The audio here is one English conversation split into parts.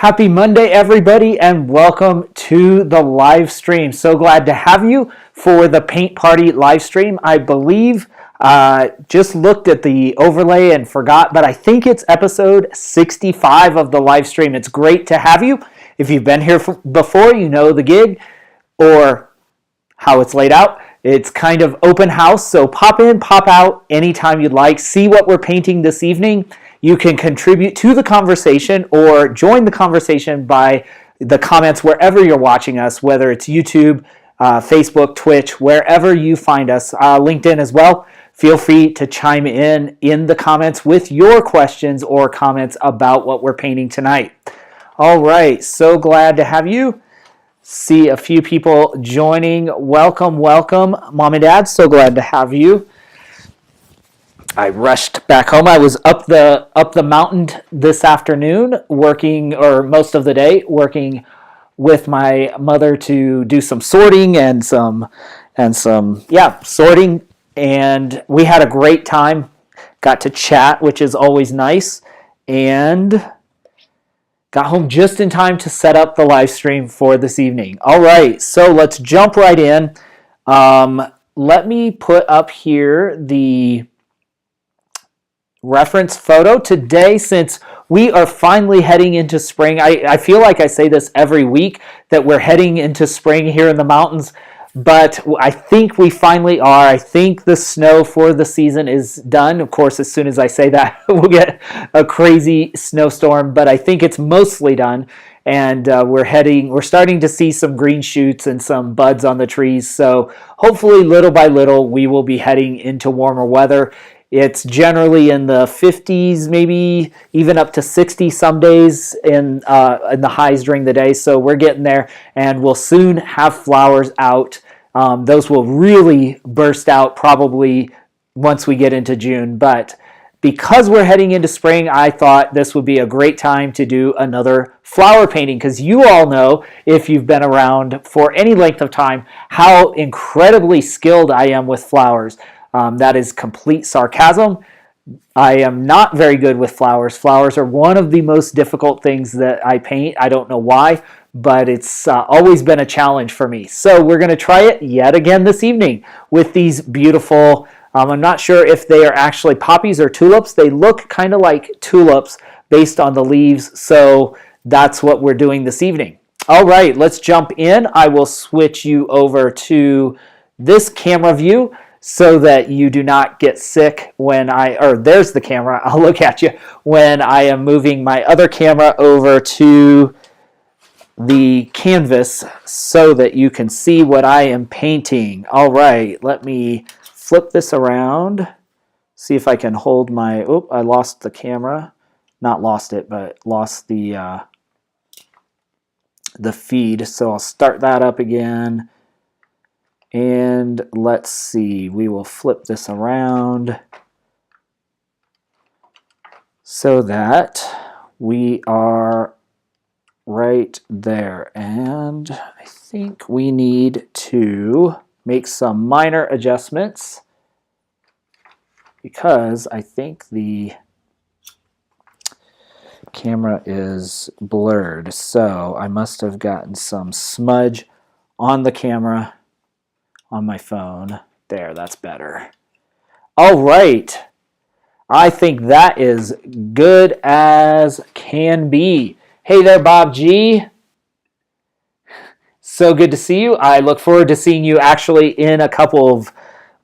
Happy Monday, everybody, and welcome to the live stream. So glad to have you for the Paint Party Livestream. I believe just looked at the overlay and forgot, but I think it's episode 65 of the live stream. It's great to have you. If you've been here before, you know the gig or how it's laid out. It's kind of open house, so pop in, pop out anytime you'd like. See what we're painting this evening. You can contribute to the conversation or join the conversation by the comments wherever you're watching us, whether it's YouTube, Facebook, Twitch, wherever you find us, LinkedIn as well. Feel free to chime in the comments with your questions or comments about what we're painting tonight. All right, so glad to have you. See a few people joining. Welcome, welcome. Mom and Dad, so glad to have you. I rushed back home. I was up the mountain this afternoon working, or most of the day, working with my mother to do some sorting and some sorting. And we had a great time. Got to chat, which is always nice. And got home just in time to set up the live stream for this evening. All right, so let's jump right in. Let me put up here the reference photo today, since we are finally heading into spring. I feel like I say this every week that we're heading into spring here in the mountains, but I think we finally are. I think the snow for the season is done. Of course, as soon as I say that, we'll get a crazy snowstorm, but I think it's mostly done. And we're starting to see some green shoots and some buds on the trees. So hopefully, little by little, we will be heading into warmer weather. It's generally in the 50s, maybe even up to 60 some days in the highs during the day. So we're getting there, and we'll soon have flowers out. Those will really burst out probably once we get into June. But because we're heading into spring, I thought this would be a great time to do another flower painting, because you all know, if you've been around for any length of time, how incredibly skilled I am with flowers. That is complete sarcasm. I am not very good with flowers. Flowers are one of the most difficult things that I paint. I don't know why, but it's always been a challenge for me. So we're going to try it yet again this evening with these beautiful, I'm not sure if they are actually poppies or tulips. They look kind of like tulips based on the leaves. So that's what we're doing this evening. All right, let's jump in. I will switch you over to this camera view, so that you do not get sick when there's the camera, I'll look at you, when I am moving my other camera over to the canvas so that you can see what I am painting. All right, let me flip this around, see if I can hold my, I lost the camera. Not lost it, but lost the feed. So I'll start that up again. And let's see, we will flip this around so that we are right there. And I think we need to make some minor adjustments, because I think the camera is blurred. So I must have gotten some smudge on the camera on my phone. There, that's better. All right. I think that is good as can be. Hey there, Bob G. So good to see you. I look forward to seeing you actually in a couple of,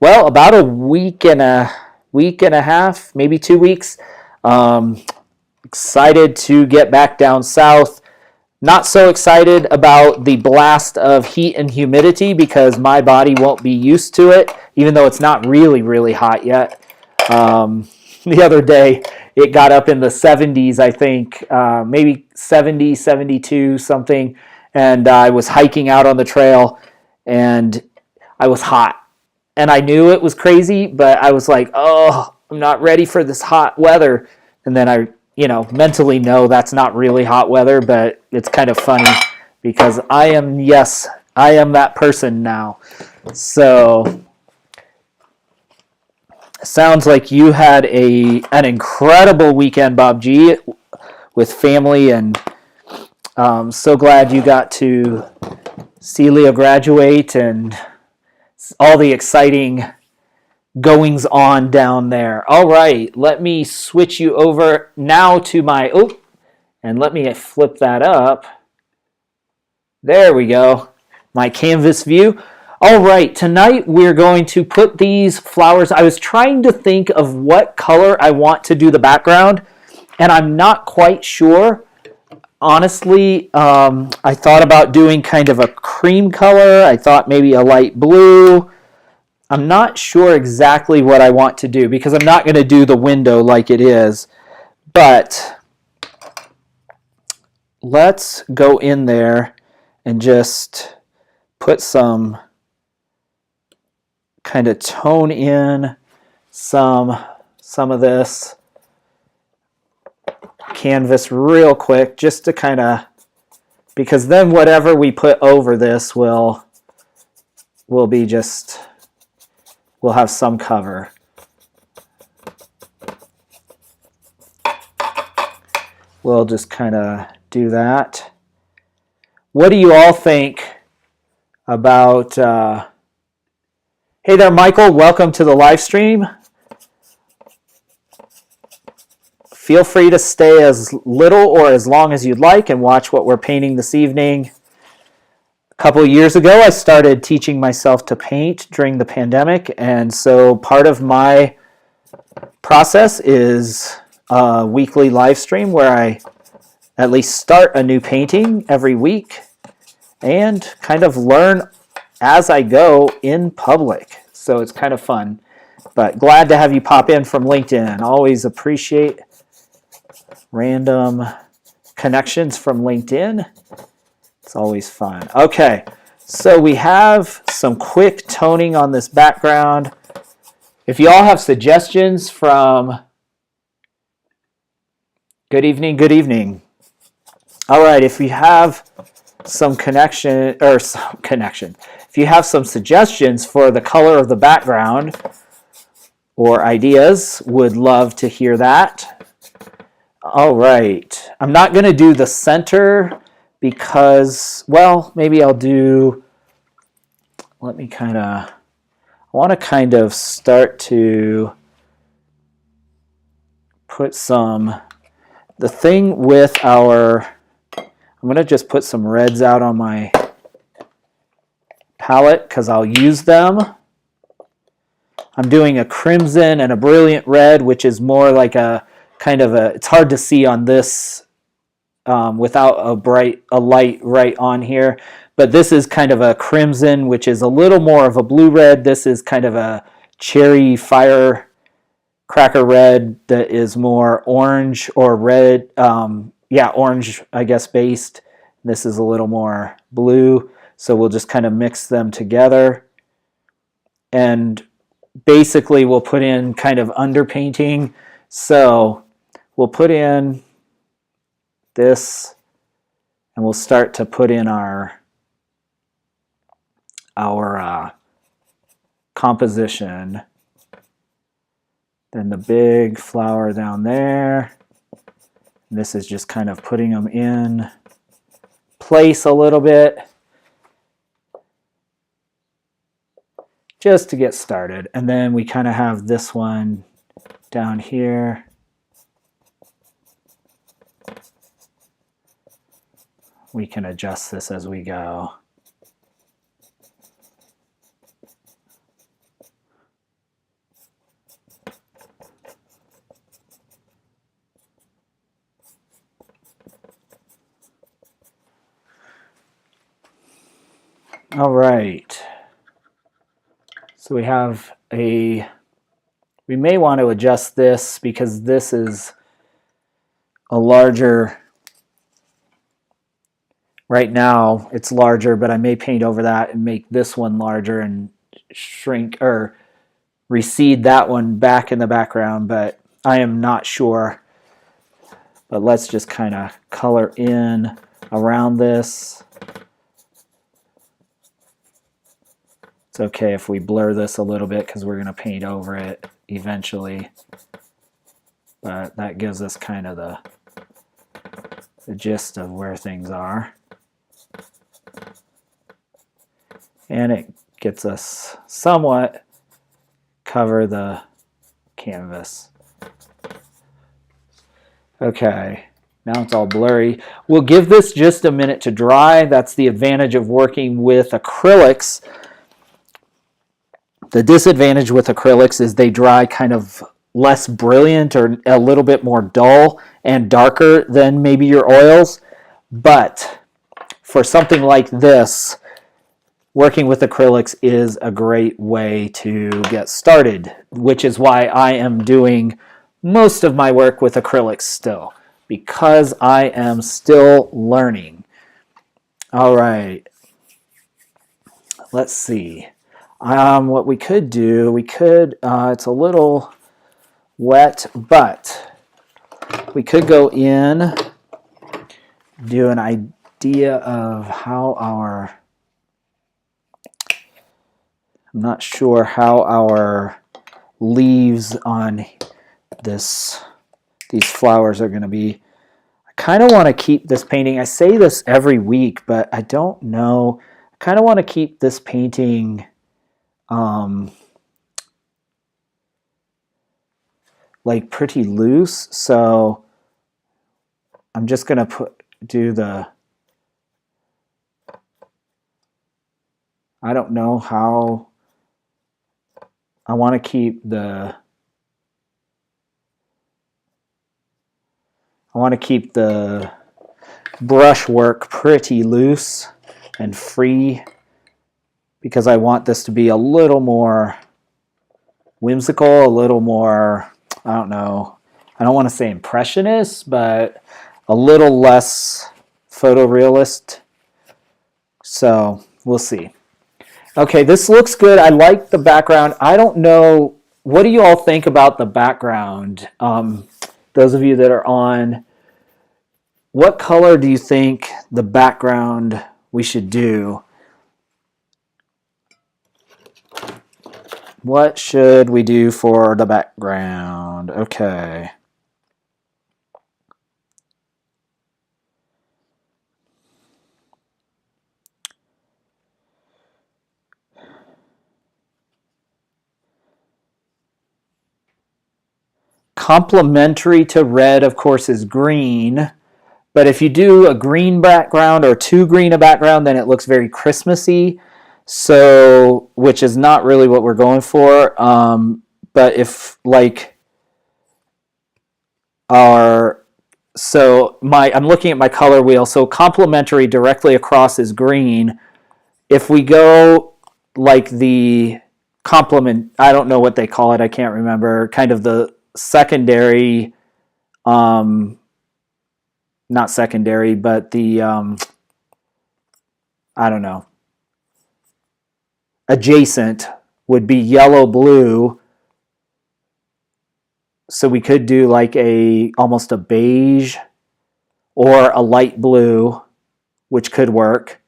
about a week and a half, maybe 2 weeks. Excited to get back down south. Not so excited about the blast of heat and humidity, because my body won't be used to it, even though it's not really, really hot yet. The other day, it got up in the 70s, I think, maybe 70, 72, something, and I was hiking out on the trail, and I was hot. And I knew it was crazy, but I was like, oh, I'm not ready for this hot weather. And then I mentally know that's not really hot weather, but it's kind of funny because I am that person now. So sounds like you had an incredible weekend, Bob G, with family and So glad you got to see Leo graduate and all the exciting goings on down there. All right, let me switch you over now to my, and let me flip that up. There we go, my canvas view. All right, tonight we're going to put these flowers. I was trying to think of what color I want to do the background, and I'm not quite sure. Honestly, I thought about doing kind of a cream color. I thought maybe a light blue. I'm not sure exactly what I want to do because I'm not going to do the window like it is. But let's go in there and just put some kind of tone in some of this canvas real quick, just to kind of, because then whatever we put over this will be just, we'll have some cover. We'll just kind of do that. What do you all think about hey there, Michael, welcome to the live stream. Feel free to stay as little or as long as you'd like and watch what we're painting this evening. A couple of years ago, I started teaching myself to paint during the pandemic, and so part of my process is a weekly live stream where I at least start a new painting every week and kind of learn as I go in public. So it's kind of fun. But glad to have you pop in from LinkedIn. Always appreciate random connections from LinkedIn. It's always fun. Okay, so we have some quick toning on this background. If you all have suggestions from... Good evening, good evening. All right, if you have some if you have some suggestions for the color of the background or ideas, would love to hear that. All right, I'm not going to do the center because, well, maybe I'll do, let me kind of, I want to kind of start to put some, the thing with our, I'm going to just put some reds out on my palette because I'll use them. I'm doing a crimson and a brilliant red, which is more like a kind of a, it's hard to see on this without a light right on here, but this is kind of a crimson, which is a little more of a blue red. This is kind of a cherry firecracker red that is more orange or red, orange, I guess, based. This is a little more blue, so we'll just kind of mix them together. And basically we'll put in kind of underpainting. So we'll put in this and we'll start to put in our composition. Then the big flower down there. This is just kind of putting them in place a little bit, just to get started. And then we kind of have this one down here. We can adjust this as we go. All right. So we have we may want to adjust this because this is a larger, right now it's larger, but I may paint over that and make this one larger and shrink or recede that one back in the background, but I am not sure. But let's just kind of color in around this. It's okay if we blur this a little bit because we're going to paint over it eventually. But that gives us kind of the gist of where things are. And it gets us somewhat cover the canvas. Okay, now it's all blurry. We'll give this just a minute to dry. That's the advantage of working with acrylics. The disadvantage with acrylics is they dry kind of less brilliant or a little bit more dull and darker than maybe your oils. But for something like this, working with acrylics is a great way to get started, which is why I am doing most of my work with acrylics still, because I am still learning. All right, let's see. What we could do, it's a little wet, but we could go in, do an idea of how our, I'm not sure how our leaves on these flowers are going to be. I kind of want to keep this painting, I say this every week, but I don't know. I kind of want to keep this painting like pretty loose, so I'm just going to I don't know how I want to keep the brush work pretty loose and free, because I want this to be a little more whimsical, a little more, I don't know, I don't want to say impressionist, but a little less photorealist. So we'll see. Okay, this looks good. I like the background. I don't know, what do you all think about the background? Those of you that are on, what color do you think the background we should do? What should we do for the background? Okay. Complementary to red, of course, is green. But if you do a green background or too green a background, then it looks very Christmassy. So, which is not really what we're going for. But if like I'm looking at my color wheel. So complementary directly across is green. If we go like the complement, I don't know what they call it. I can't remember. Kind of the secondary, not secondary, but the, I don't know. Adjacent would be yellow blue, so we could do like almost a beige or a light blue, which could work,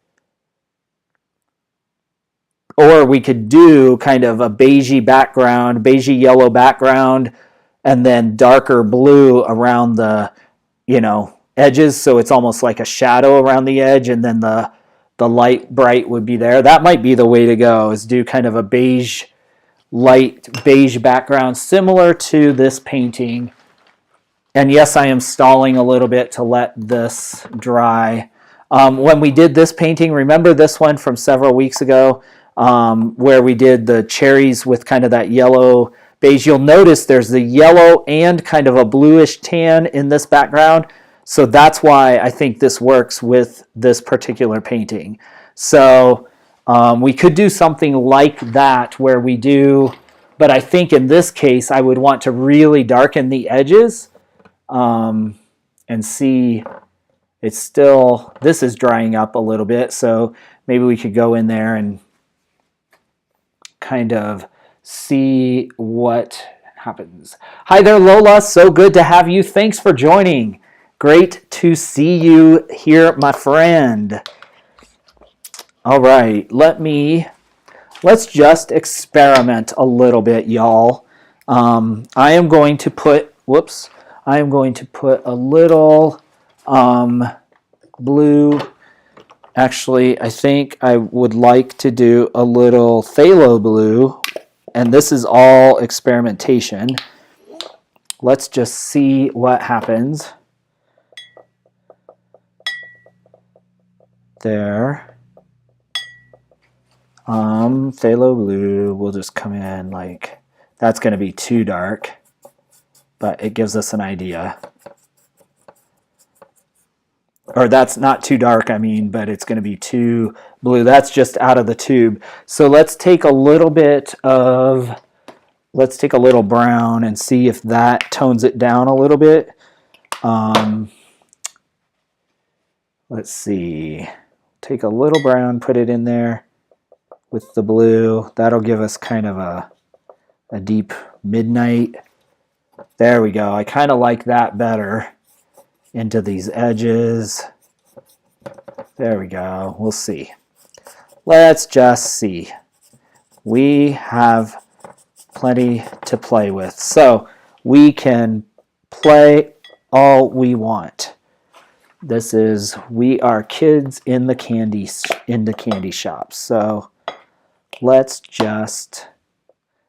or we could do kind of a beigey background, beigey yellow background, and then darker blue around the edges, so it's almost like a shadow around the edge, and then the light bright would be there. That might be the way to go, is do kind of a beige, light beige background similar to this painting. And yes, I am stalling a little bit to let this dry. When we did this painting, remember this one from several weeks ago, where we did the cherries with kind of that yellow beige? You'll notice there's the yellow and kind of a bluish tan in this background. So that's why I think this works with this particular painting. So we could do something like that where we do, but I think in this case I would want to really darken the edges and see it's still, this is drying up a little bit, so maybe we could go in there and kind of see what happens. Hi there, Lola. So good to have you. Thanks for joining. Great to see you here, my friend. All right, let's just experiment a little bit, y'all. I am going to put a little blue. Actually, I think I would like to do a little phthalo blue, and this is all experimentation. Let's just see what happens. There. Phthalo blue, we'll just come in like, that's going to be too dark, but it gives us an idea. Or that's not too dark, I mean, but it's going to be too blue. That's just out of the tube. So let's take a little bit of, let's take a little brown and see if that tones it down a little bit. Let's see. Take a little brown, put it in there with the blue. That'll give us kind of a deep midnight. There we go. I kind of like that better. Into these edges. There we go. We'll see. Let's just see. We have plenty to play with. So we can play all we want. This is, we are kids in the candy shop. So let's just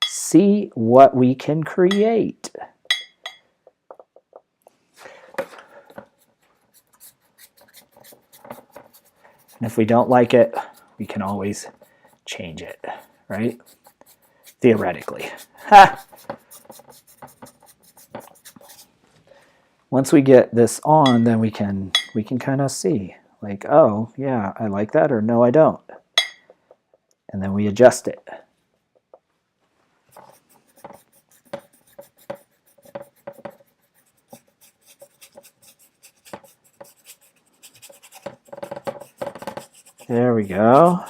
see what we can create. And if we don't like it, we can always change it, right? Theoretically. Ha! Once we get this on, then we can kind of see, like, oh, yeah, I like that, or no, I don't. And then we adjust it. There we go.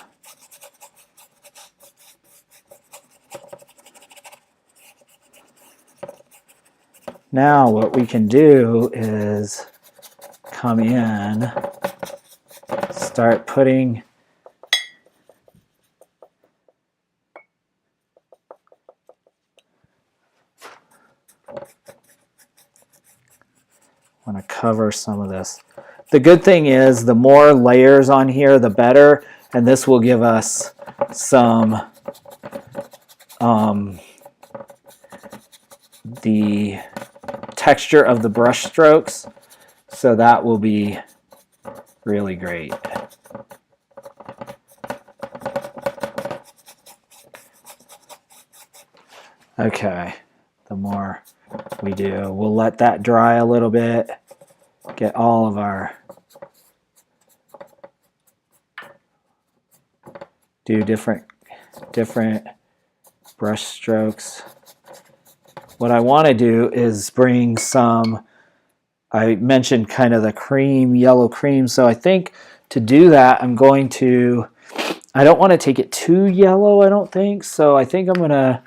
Now what we can do is come in, start putting I want to cover some of this. The good thing is the more layers on here, the better, and this will give us some the texture of the brush strokes, so that will be really great. Okay, the more we do, we'll let that dry a little bit, get all of our, do different brush strokes. What I want to do is bring some, I mentioned kind of the cream, yellow cream, so I think to do that I'm going to, I don't want to take it too yellow, I don't think, so I think I'm going to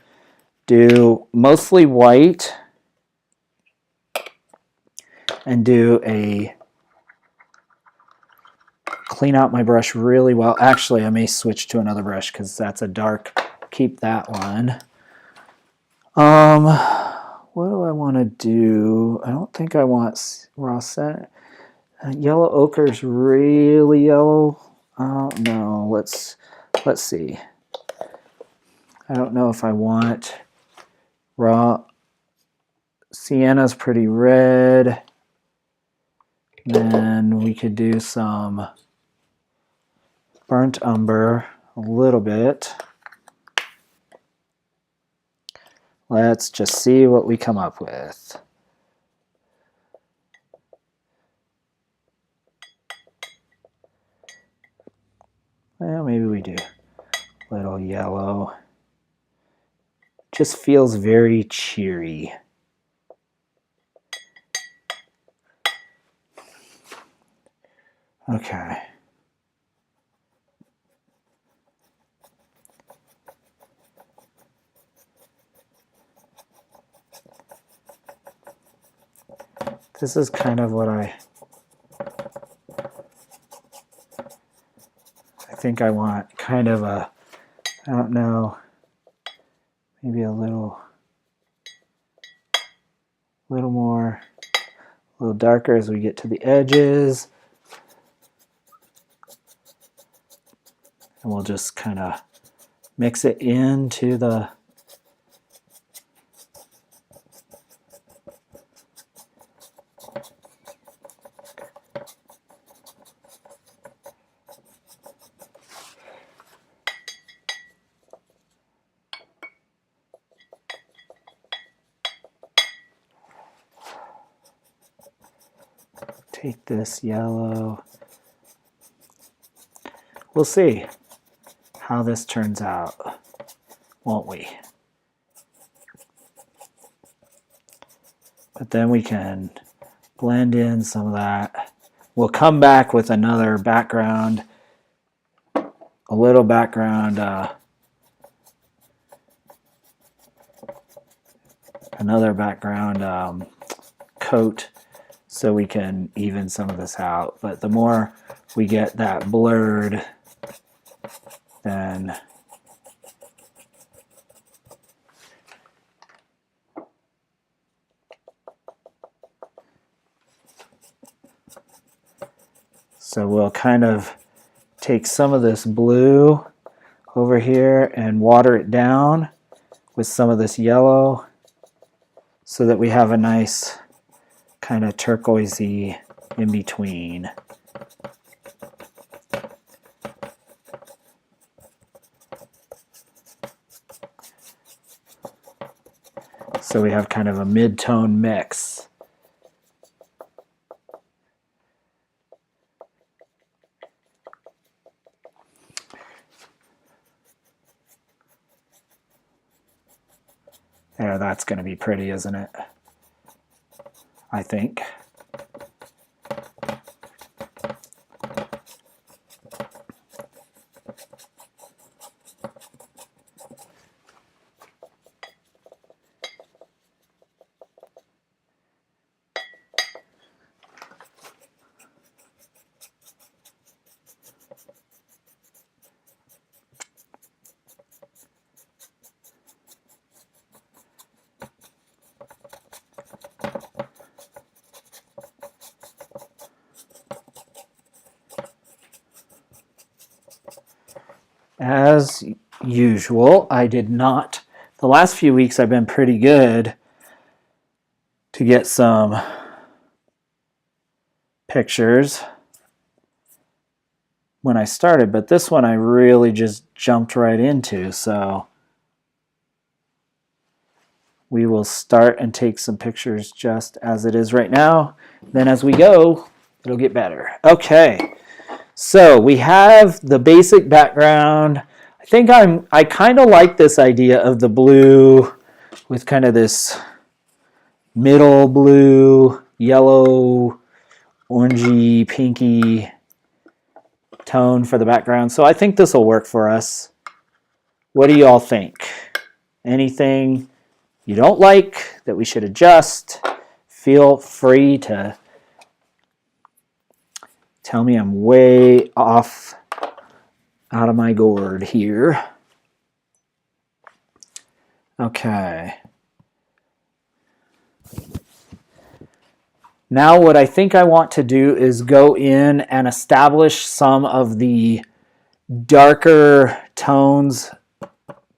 do mostly white and do a, clean out my brush really well. Actually, I may switch to another brush because that's a dark, keep that one. What do I want to do? I don't think I want raw set. Yellow ochre's really yellow. No, let's see. I don't know if I want raw. Sienna's pretty red. Then we could do some burnt umber a little bit. Let's just see what we come up with. Well, maybe we do a little yellow. Just feels very cheery. Okay. This is kind of what I think I want, kind of a, I don't know, maybe a little more A little darker as we get to the edges. And we'll just kind of mix it into the take this yellow. We'll see how this turns out, won't we? But then we can blend in some of that. We'll come back with another background, a little background, another background coat, so we can even some of this out. But the more we get that blurred, then so we'll kind of take some of this blue over here and water it down with some of this yellow so that we have a nice kind of turquoisey in between. So we have kind of a mid-tone mix. There, that's going to be pretty, isn't it? I think. As usual, I did not. The last few weeks I've been pretty good to get some pictures when I started, but this one I really just jumped right into, so we will start and take some pictures just as it is right now. Then as we go, it'll get better. Okay. So we have the basic background. I kind of like this idea of the blue with kind of this middle blue, yellow, orangey, pinky tone for the background. So I think this will work for us. What do you all think? Anything you don't like that we should adjust? Feel free to tell me I'm way off out of my gourd here. Okay. Now what I think I want to do is go in and establish some of the darker tones.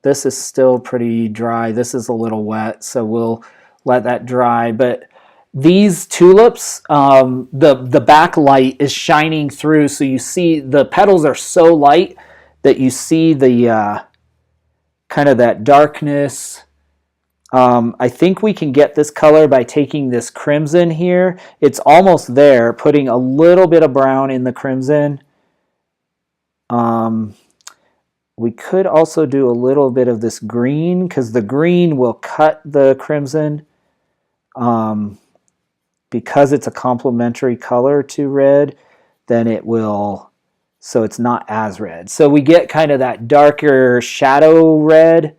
This is still pretty dry. This is a little wet, so we'll let that dry. But these tulips, the backlight is shining through, so you see the petals are so light that you see the kind of that darkness. I think we can get this color by taking this crimson here. It's almost there, putting a little bit of brown in the crimson. We could also do a little bit of this green, because the green will cut the crimson. Because it's a complementary color to red, then it will, so it's not as red. So we get kind of that darker shadow red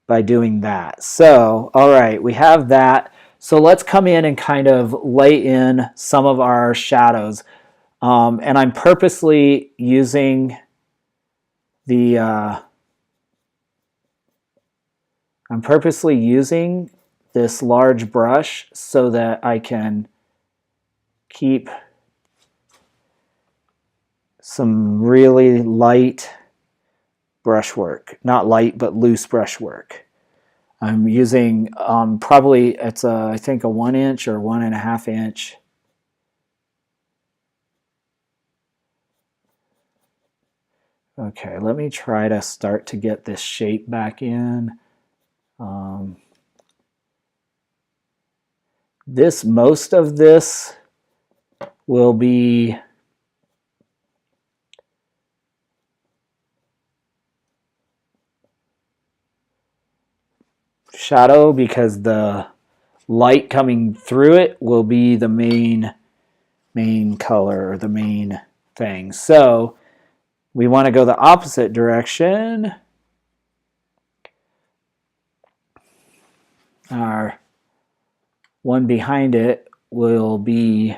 by doing that. So, all right, we have that. So let's come in and kind of lay in some of our shadows. And I'm purposely using this large brush so that I can keep some really light brushwork. Not light, but loose brushwork. I'm using probably, it's I think a 1 inch or 1.5 inch. Okay, let me try to start to get this shape back in. Most of this will be shadow because the light coming through it will be the main color, or the main thing. So we want to go the opposite direction. Our one behind it will be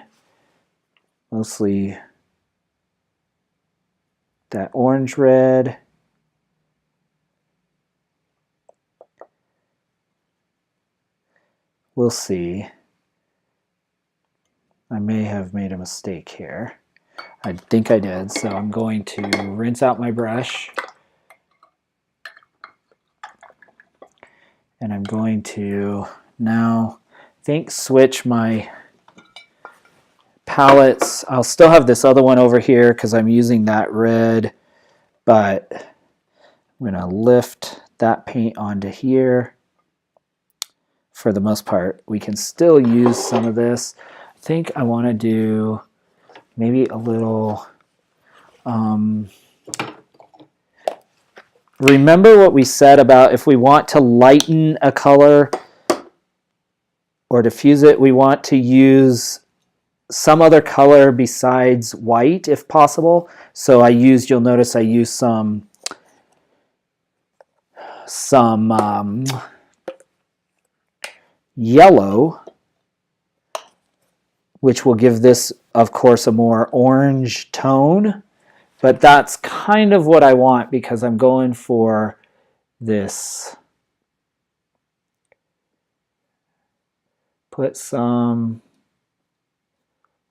mostly that orange red. We'll see. I may have made a mistake here. I think I did, so I'm going to rinse out my brush. And I'm going to now, switch my palettes. I'll still have this other one over here because I'm using that red, but I'm going to lift that paint onto here. For the most part, we can still use some of this. I think I want to do maybe a little, remember what we said about if we want to lighten a color or diffuse it, we want to use some other color besides white if possible. So you'll notice I used some yellow, which will give this, of course, a more orange tone. But that's kind of what I want because I'm going for this.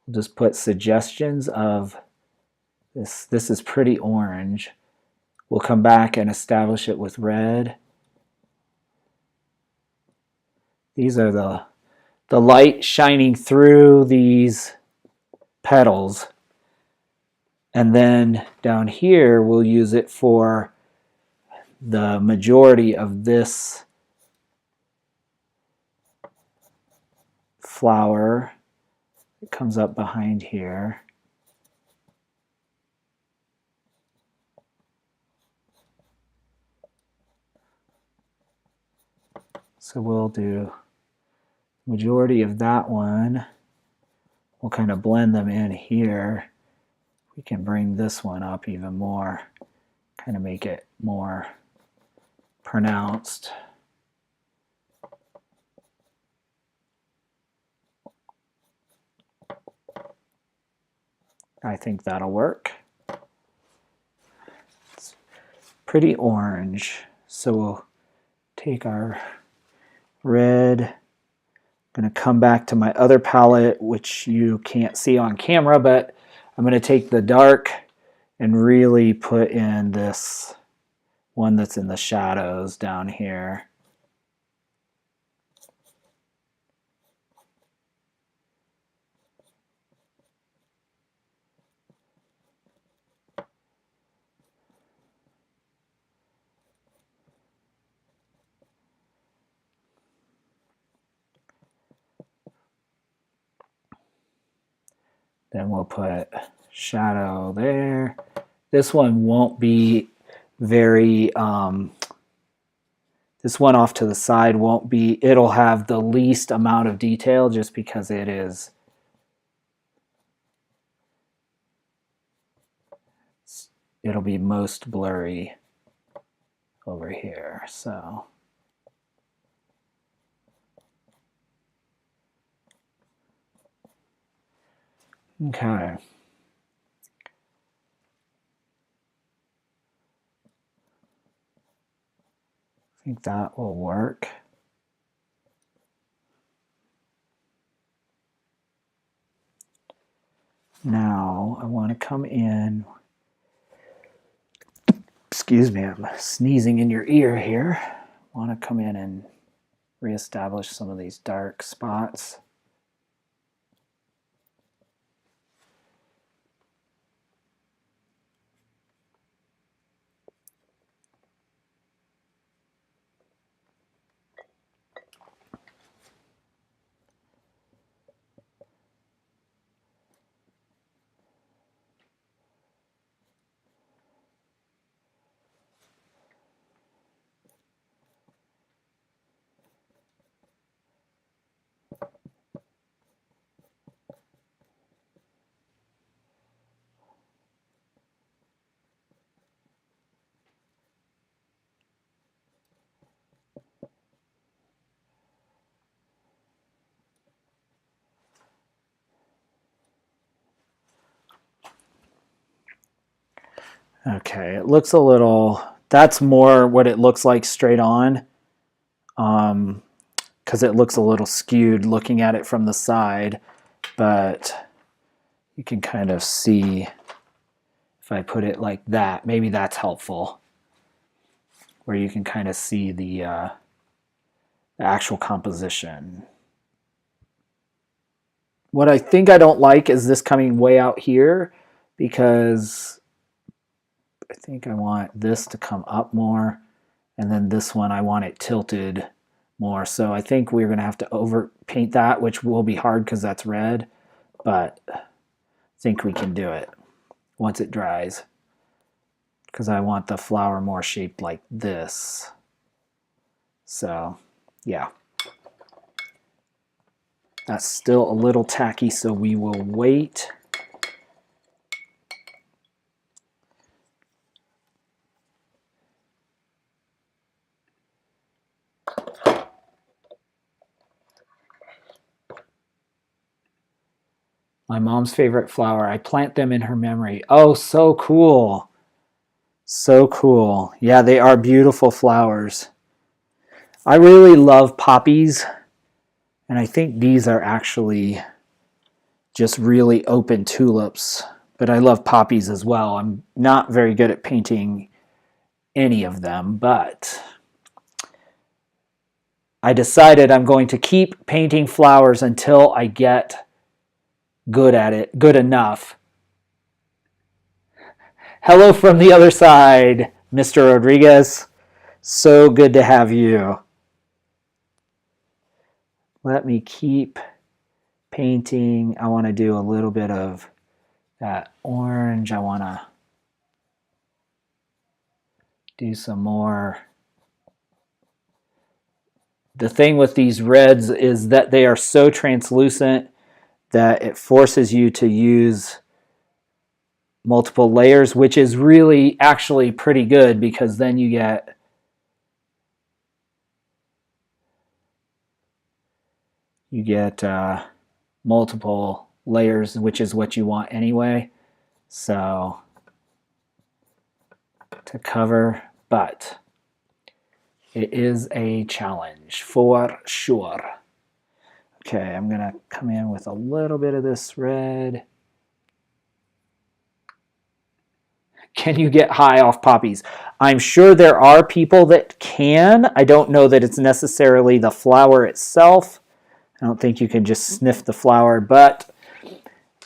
Just put suggestions of this. This is pretty orange. We'll come back and establish it with red. These are the light shining through these petals. And then down here, we'll use it for the majority of this flower. It comes up behind here. So we'll do majority of that one. We'll kind of blend them in here. We can bring this one up even more, kind of make it more pronounced. I think that'll work. It's pretty orange, so we'll take our red. I'm going to come back to my other palette, which you can't see on camera, but I'm going to take the dark and really put in this one that's in the shadows down here. Then we'll put shadow there. This one won't be very, this one off to the side won't be, it'll have the least amount of detail just because it'll be most blurry over here, so. Okay. I think that will work. Now I want to come in, excuse me, I'm sneezing in your ear here. I want to come in and reestablish some of these dark spots. Okay, it looks a little, that's more what it looks like straight on, because it looks a little skewed looking at it from the side, but you can kind of see if I put it like that, maybe that's helpful, where you can kind of see the actual composition. What I think I don't like is this coming way out here, because I think I want this to come up more, and then this one I want it tilted more. So I think we're going to have to over paint that, which will be hard because that's red, but I think we can do it once it dries, because I want the flower more shaped like this. So yeah, that's still a little tacky, so we will wait. My mom's favorite flower. I plant them in her memory. Oh, so cool. So cool. Yeah, they are beautiful flowers. I really love poppies, and I think these are actually just really open tulips, but I love poppies as well. I'm not very good at painting any of them, but I decided I'm going to keep painting flowers until I get good at it, good enough. Hello from the other side, Mr. Rodriguez. So good to have you. Let me keep painting. I want to do a little bit of that orange. I want to do some more. The thing with these reds is that they are so translucent that it forces you to use multiple layers, which is really actually pretty good, because then you get multiple layers, which is what you want anyway. So to cover, but it is a challenge for sure. Okay, I'm gonna come in with a little bit of this red. Can you get high off poppies? I'm sure there are people that can. I don't know that it's necessarily the flower itself. I don't think you can just sniff the flower, but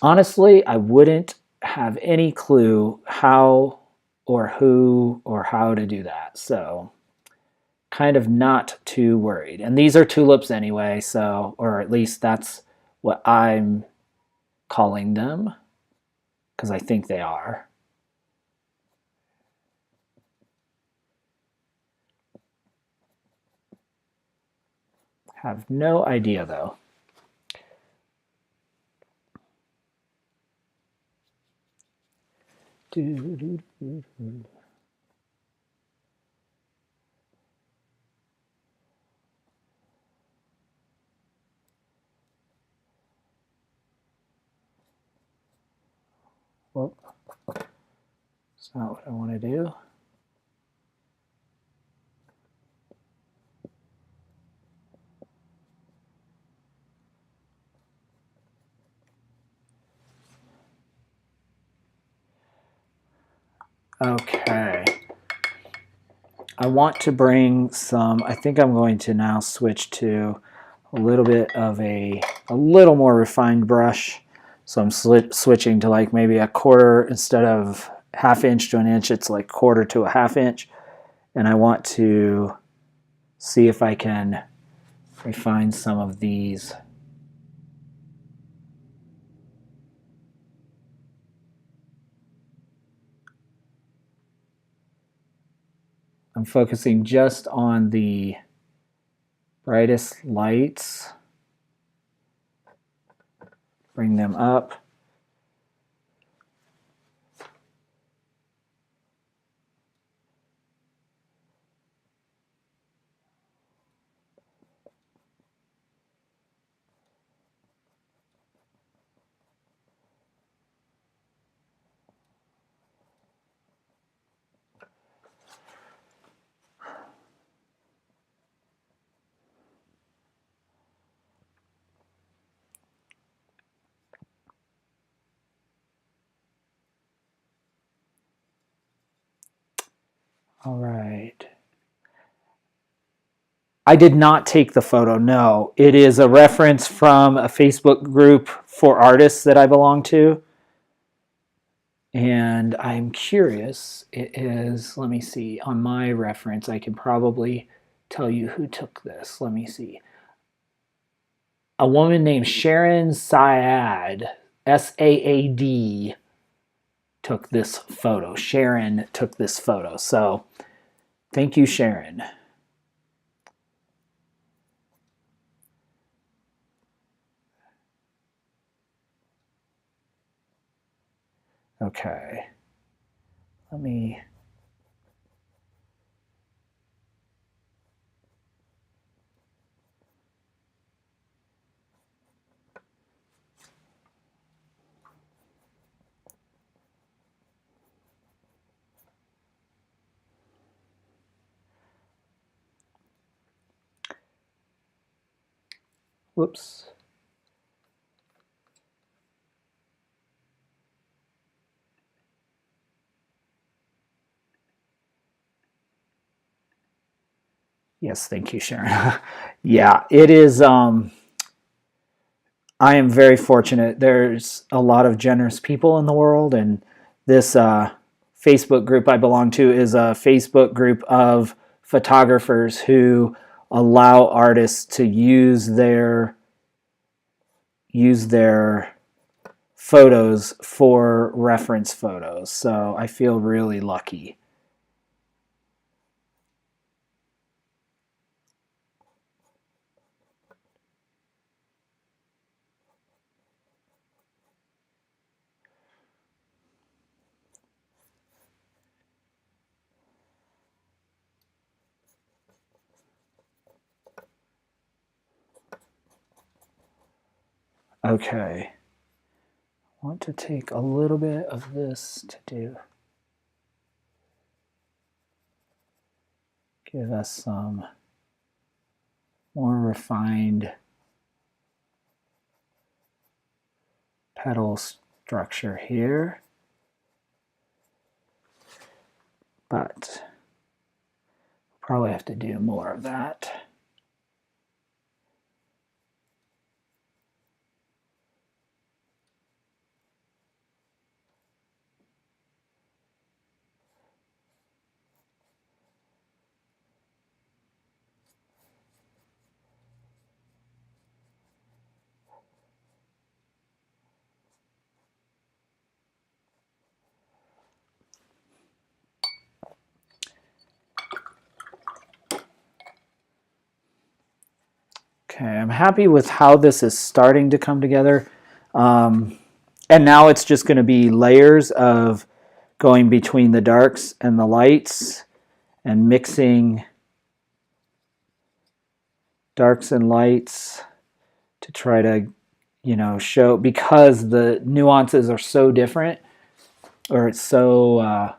honestly, I wouldn't have any clue how or who or how to do that. So kind of not too worried. And these are tulips anyway, so, or at least that's what I'm calling them, because I think they are. Have no idea though. Well, that's not what I want to do. Okay. I want to bring some, I think I'm going to now switch to a little bit of a little more refined brush. So I'm switching to like maybe a quarter instead of ½ inch to an inch, it's like quarter to a ½ inch. And I want to see if I can refine some of these. I'm focusing just on the brightest lights. Bring them up. All right. I did not take the photo, no. It is a reference from a Facebook group for artists that I belong to. And I'm curious, it is, let me see, on my reference, I can probably tell you who took this. Let me see. A woman named Sharon Saad, S-A-A-D, took this photo. Sharon took this photo. So thank you, Sharon. Okay. Let me... Whoops. Yes, thank you, Sharon. Yeah, it is... I am very fortunate. There's a lot of generous people in the world, and this Facebook group I belong to is a Facebook group of photographers who allow artists to use their photos for reference photos. So I feel really lucky. Okay. I want to take a little bit of this to give us some more refined petal structure here. But probably have to do more of that. Okay, I'm happy with how this is starting to come together. And now it's just going to be layers of going between the darks and the lights and mixing darks and lights to try to, show, because the nuances are so different, or it's so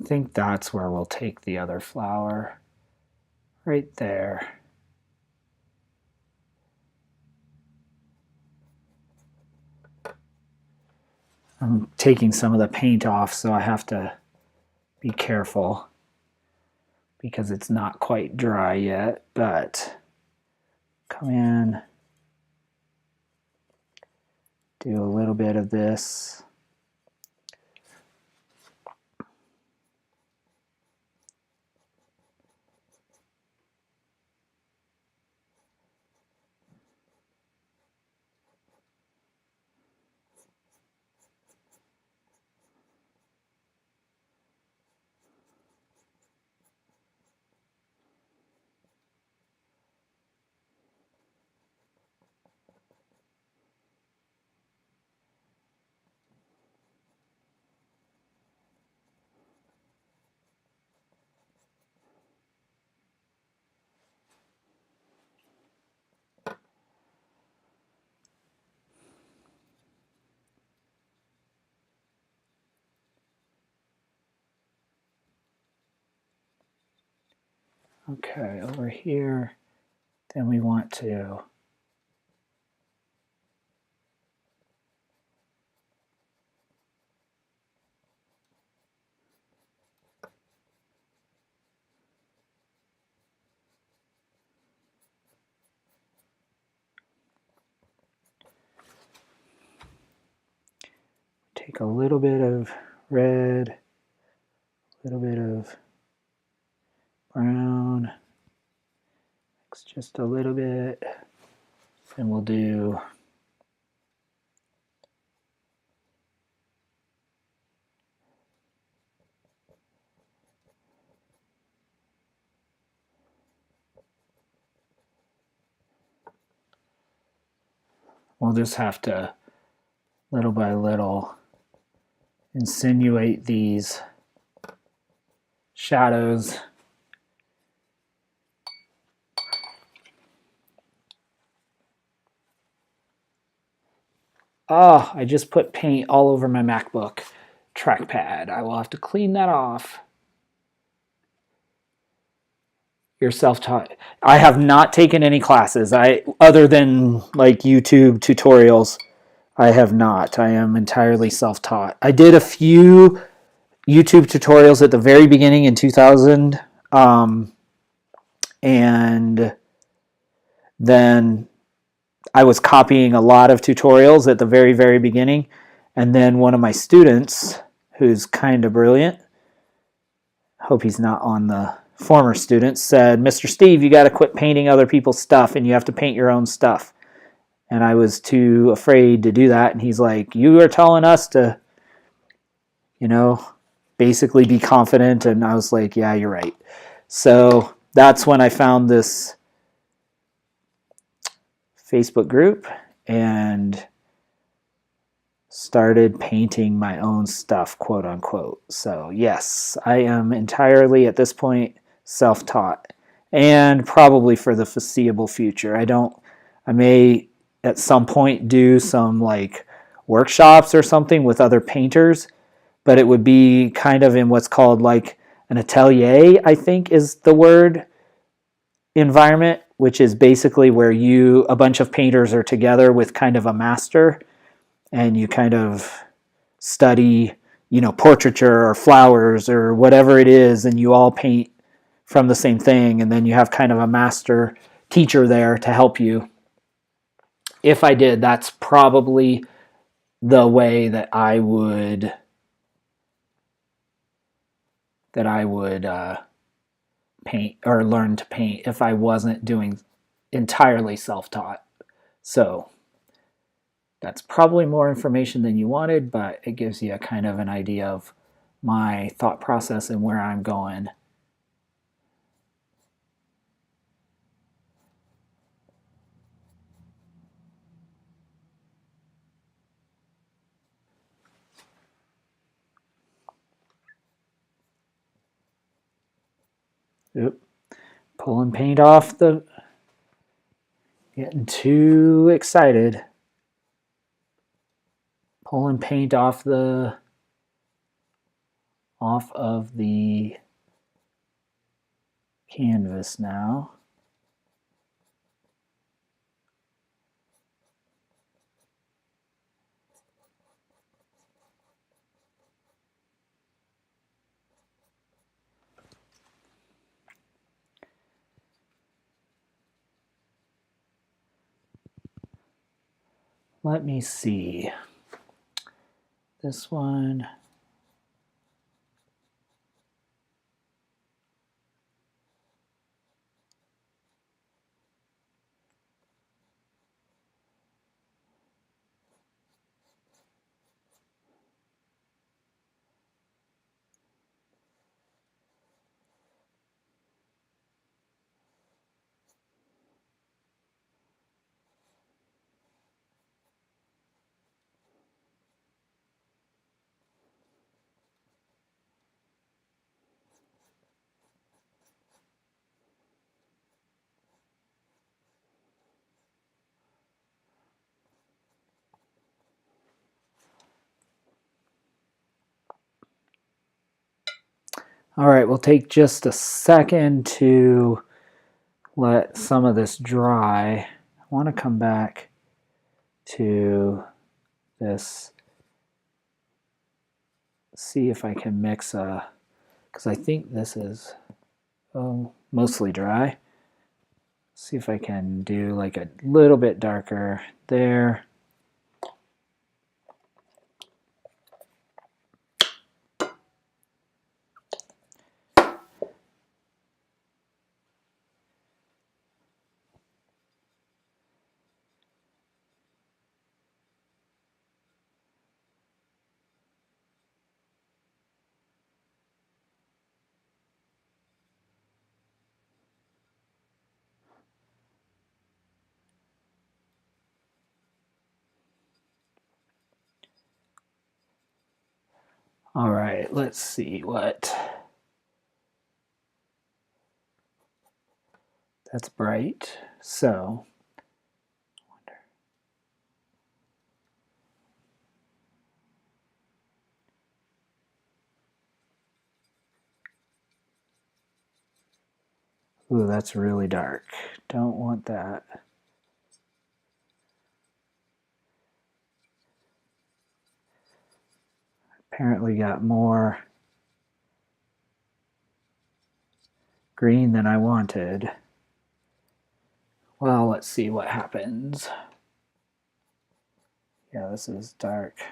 think that's where we'll take the other flower. Right there. I'm taking some of the paint off, so I have to be careful because it's not quite dry yet, but come in, do a little bit of this. Okay, over here, then we want to take a little bit of red, a little bit of brown, mix just a little bit, and we'll do we'll just have to little by little insinuate these shadows. Oh, I just put paint all over my MacBook trackpad. I will have to clean that off. You're self-taught. I have not taken any classes. Other than like YouTube tutorials, I have not. I am entirely self-taught. I did a few YouTube tutorials at the very beginning in 2000, and then I was copying a lot of tutorials at the very, very beginning. And then one of my students, who's kind of brilliant, hope he's not on the former students, said, Mr. Steve, you got to quit painting other people's stuff and you have to paint your own stuff. And I was too afraid to do that. And he's like, you are telling us to, you know, basically be confident. And I was like, yeah, you're right. So that's when I found this Facebook group and started painting my own stuff, quote unquote. So yes, I am entirely at this point self-taught, and probably for the foreseeable future. I may at some point do some like workshops or something with other painters, but it would be kind of in what's called like an atelier, I think is the word, environment, which is basically where a bunch of painters are together with kind of a master, and you kind of study, portraiture or flowers or whatever it is, and you all paint from the same thing, and then you have kind of a master teacher there to help you. If I did, that's probably the way that I would paint or learn to paint if I wasn't doing entirely self-taught. So that's probably more information than you wanted, but it gives you a kind of an idea of my thought process and where I'm going. Oop. Pulling paint off the... Getting too excited. Pulling paint off the off of the canvas now. Let me see. This one. All right, we'll take just a second to let some of this dry. I want to come back to this, see if I can mix because I think this is mostly dry. See if I can do like a little bit darker there. All right, let's see what. That's bright. So, ooh, that's really dark. Don't want that. Apparently got more green than I wanted. Well, let's see what happens. Yeah, this is dark.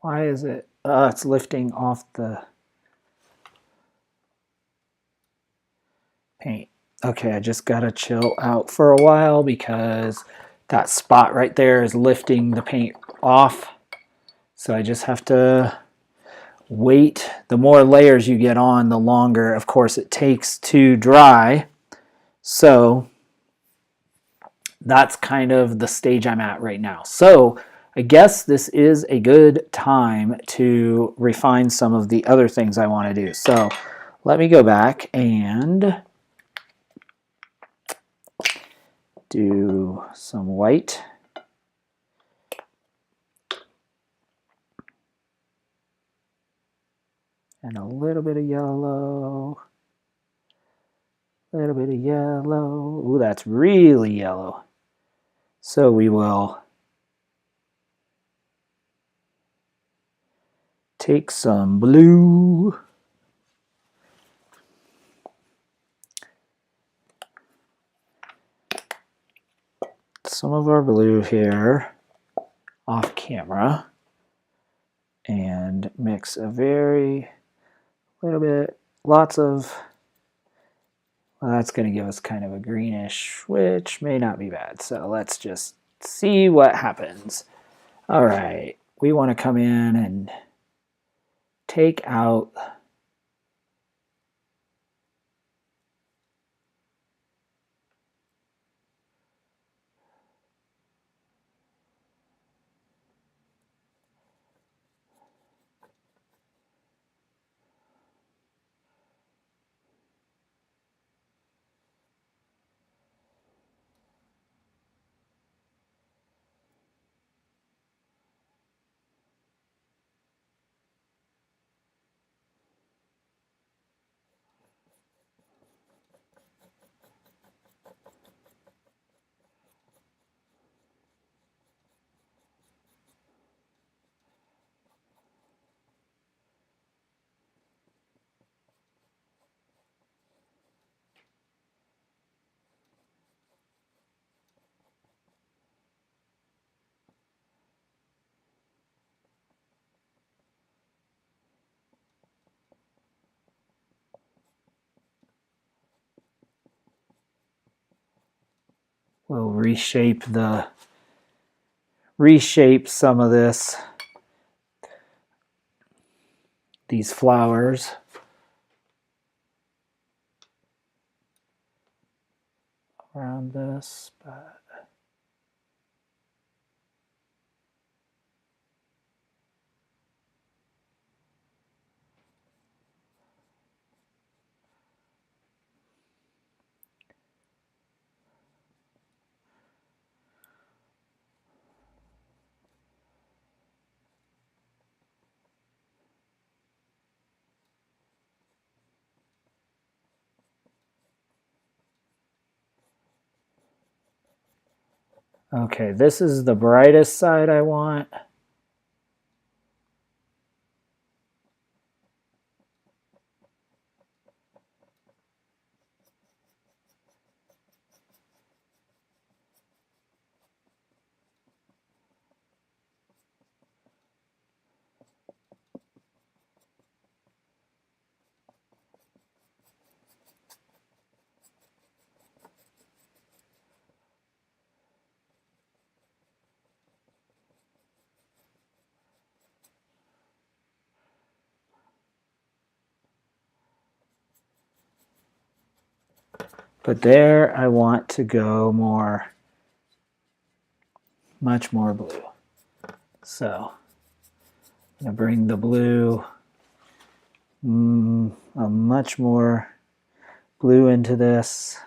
Why is it? It's lifting off the paint. Okay, I just gotta chill out for a while because that spot right there is lifting the paint off. So I just have to wait. The more layers you get on, the longer, of course, it takes to dry. So that's kind of the stage I'm at right now. So I guess this is a good time to refine some of the other things I want to do. So let me go back and do some white. And a little bit of yellow. A little bit of yellow. Ooh, that's really yellow. So we will take some blue. Some of our blue here off camera. And mix a very little bit, lots of, well, that's going to give us kind of a greenish, which may not be bad. So let's just see what happens. All right, we want to come in and take out we'll reshape some of these flowers. Around this, but okay, this is the brightest side I want. But there I want to go more, much more blue. So I'm going to bring the blue, a much more blue into this.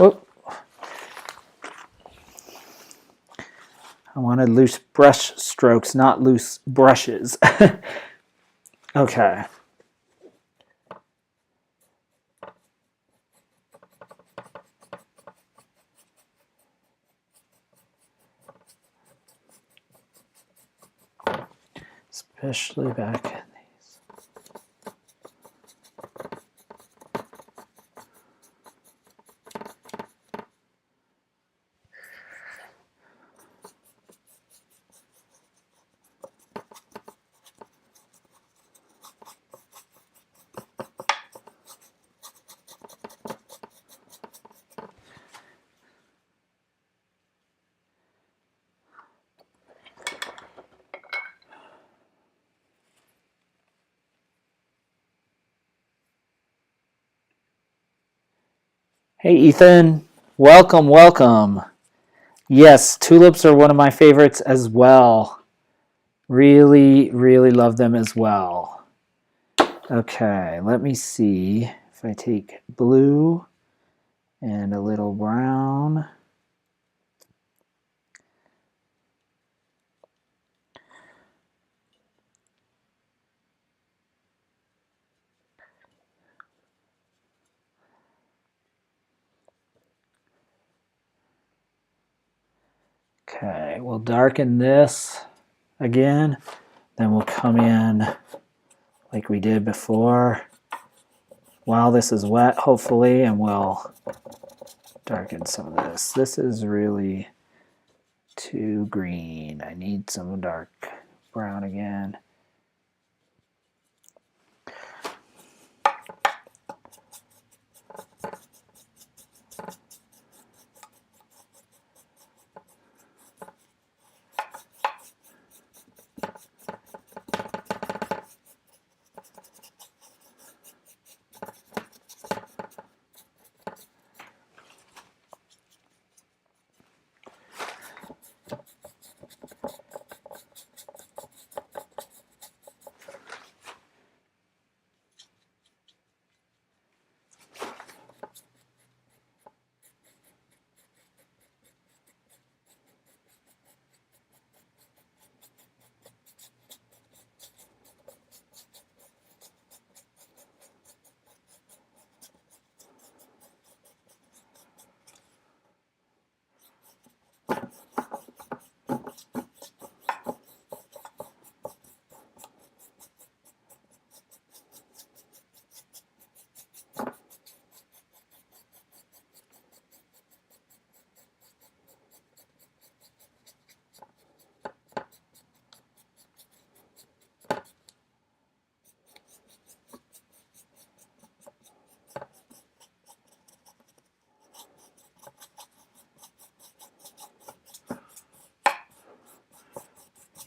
Whoop. I wanted loose brush strokes, not loose brushes. Okay. Especially back in these. Hey, Ethan. Welcome, welcome. Yes, tulips are one of my favorites as well. Really, really love them as well. Okay, let me see if I take blue and a little brown. Okay, we'll darken this again. Then we'll come in like we did before while this is wet, hopefully, and we'll darken some of this. This is really too green. I need some dark brown again.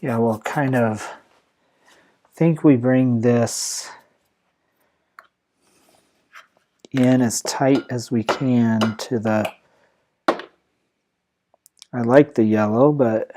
Yeah, we'll kind of think we bring this in as tight as we can to the, I like the yellow, but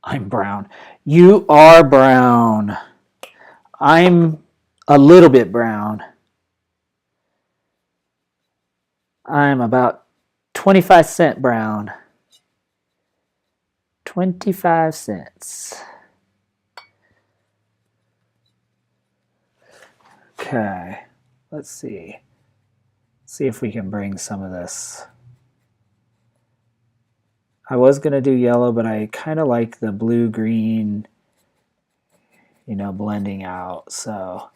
I'm brown. You are brown. I'm a little bit brown. I'm about 25-cent brown. 25 cents. Okay, let's see. See if we can bring some of this. I was going to do yellow, but I kind of like the blue-green you know, blending out. So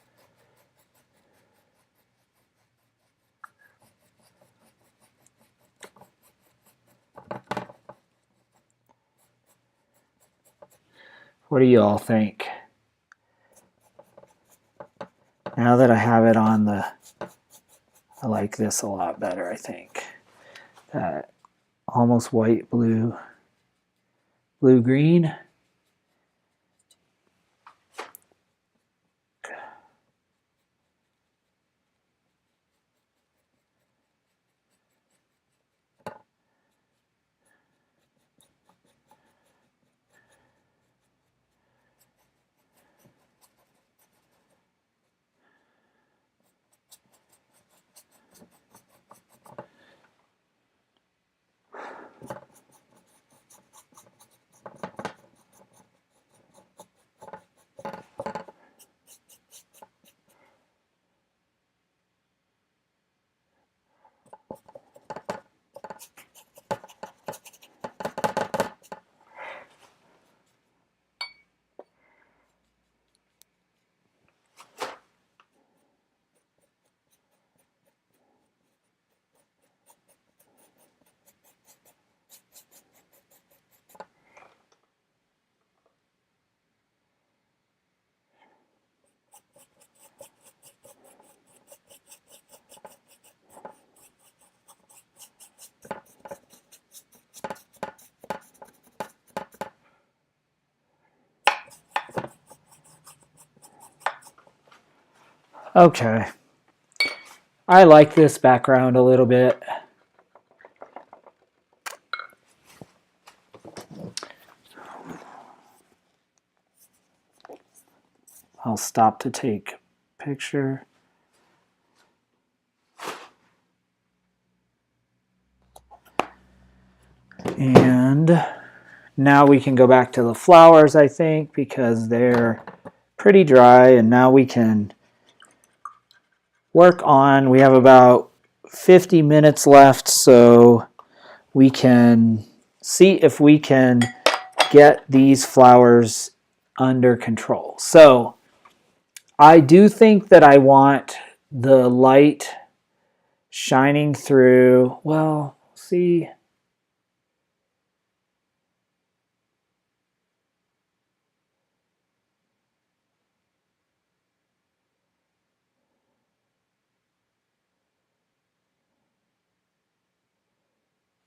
what do you all think? Now that I have it on the, I like this a lot better, I think. That almost white, blue, blue-green. Okay. I like this background a little bit. I'll stop to take a picture. And now we can go back to the flowers, I think, because they're pretty dry. And now we can work on, we have about 50 minutes left, so we can see if we can get these flowers under control. So I do think that I want the light shining through. Well, see.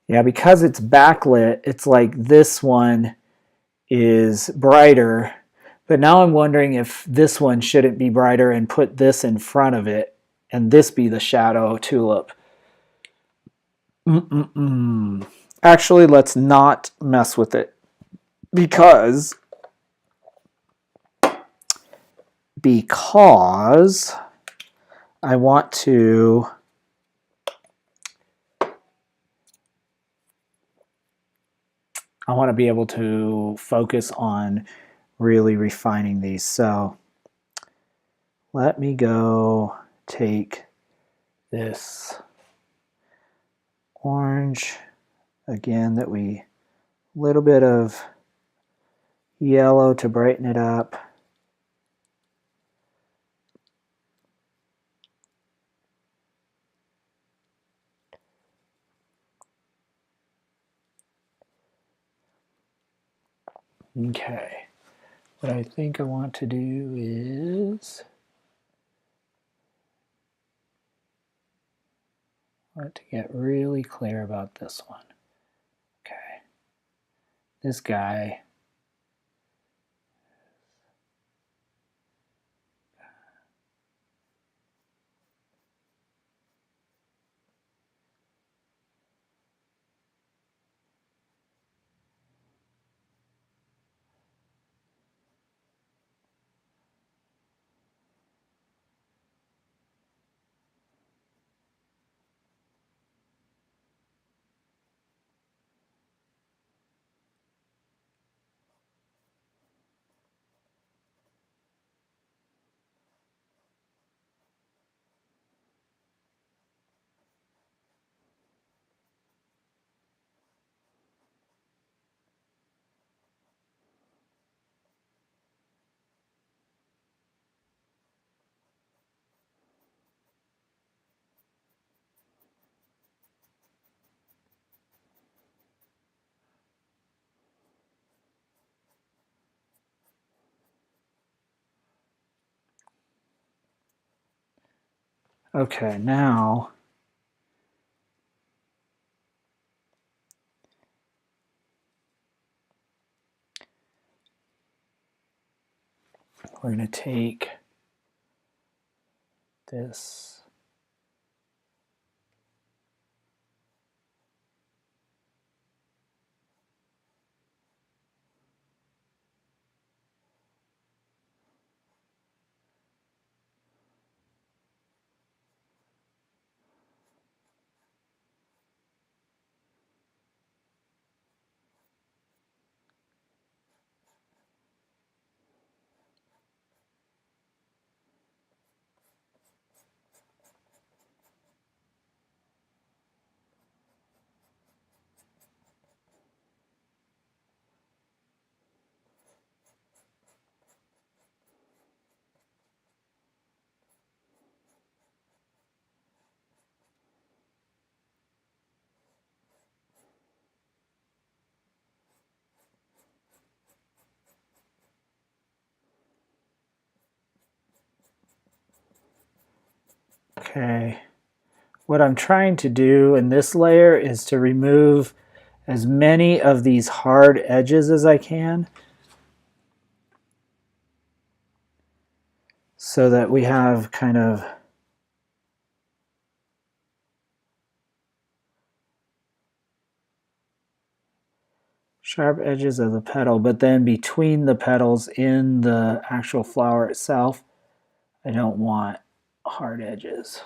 Yeah, because it's backlit, it's like this one is brighter. But now I'm wondering if this one shouldn't be brighter and put this in front of it and this be the shadow tulip. Actually, let's not mess with it because I want to be able to focus on really refining these. So let me go take this orange again, that we, little bit of yellow to brighten it up. Okay, what I think I want to do is I want to get really clear about this one. Okay, this guy. Okay, now we're going to take this. Okay, what I'm trying to do in this layer is to remove as many of these hard edges as I can so that we have kind of sharp edges of the petal, but then between the petals in the actual flower itself, I don't want hard edges.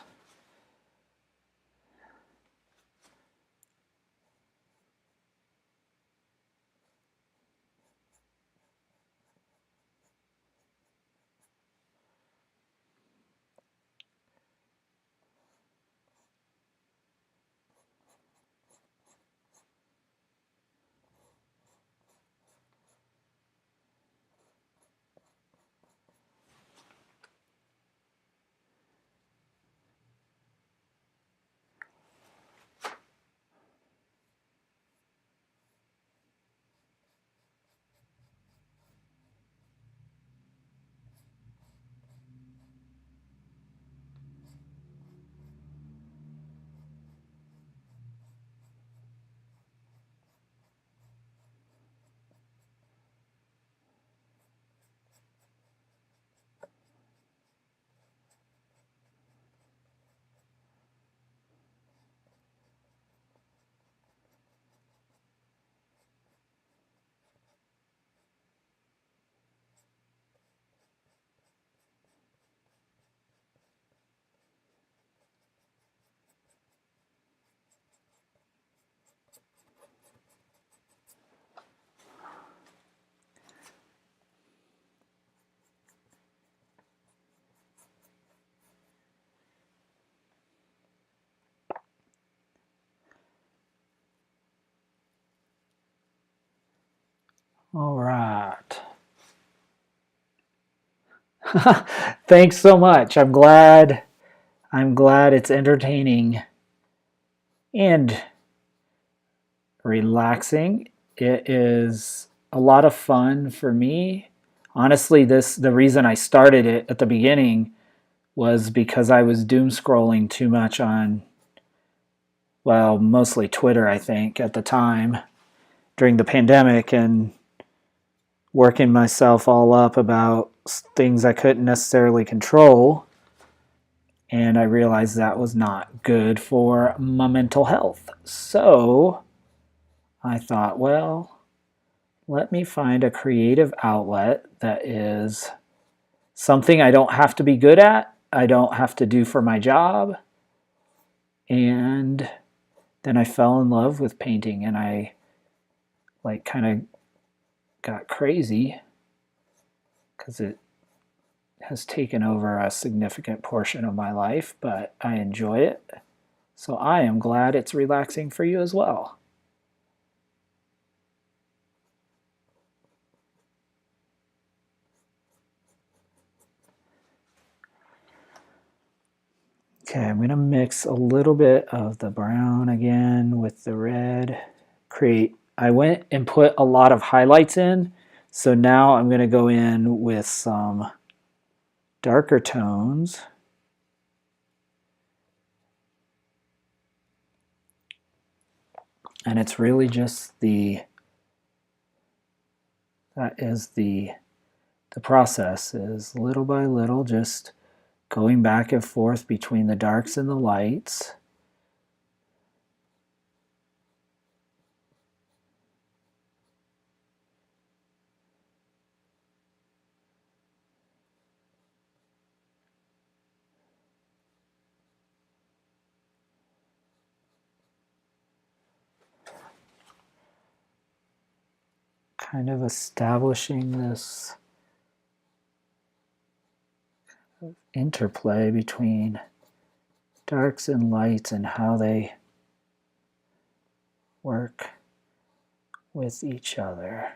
All right. Thanks so much. I'm glad it's entertaining and relaxing. It is a lot of fun for me. Honestly, the reason I started it at the beginning was because I was doom scrolling too much on, well, mostly Twitter, I think, at the time during the pandemic, and working myself all up about things I couldn't necessarily control. And I realized that was not good for my mental health. So I thought, well, let me find a creative outlet that is something I don't have to be good at, I don't have to do for my job. And then I fell in love with painting, and I like kind of got crazy because it has taken over a significant portion of my life, but I enjoy it. So I am glad it's relaxing for you as well. Okay, I'm going to mix a little bit of the brown again with the red. I went and put a lot of highlights in, so now I'm going to go in with some darker tones And it's really just that is the process, is little by little just going back and forth between the darks and the lights. Kind of establishing this interplay between darks and lights and how they work with each other.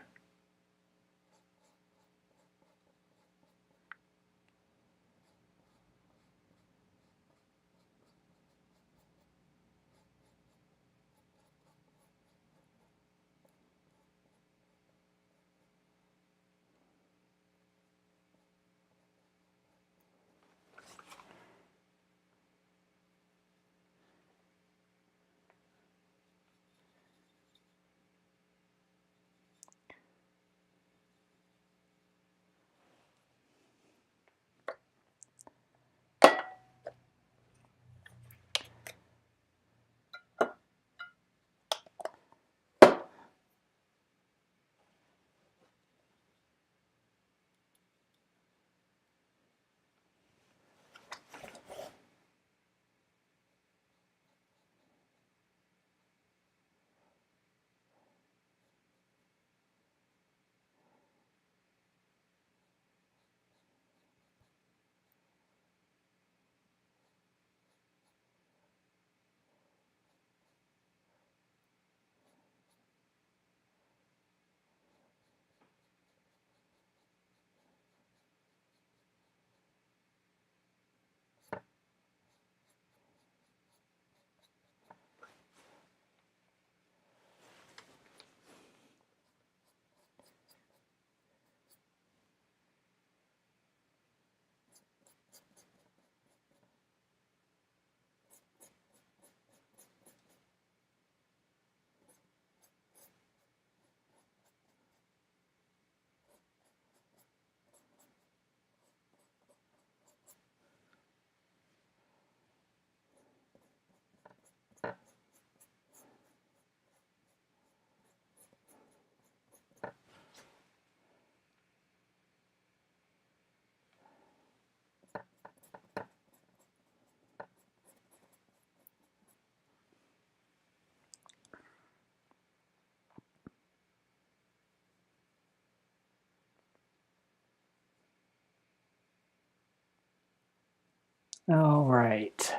All right.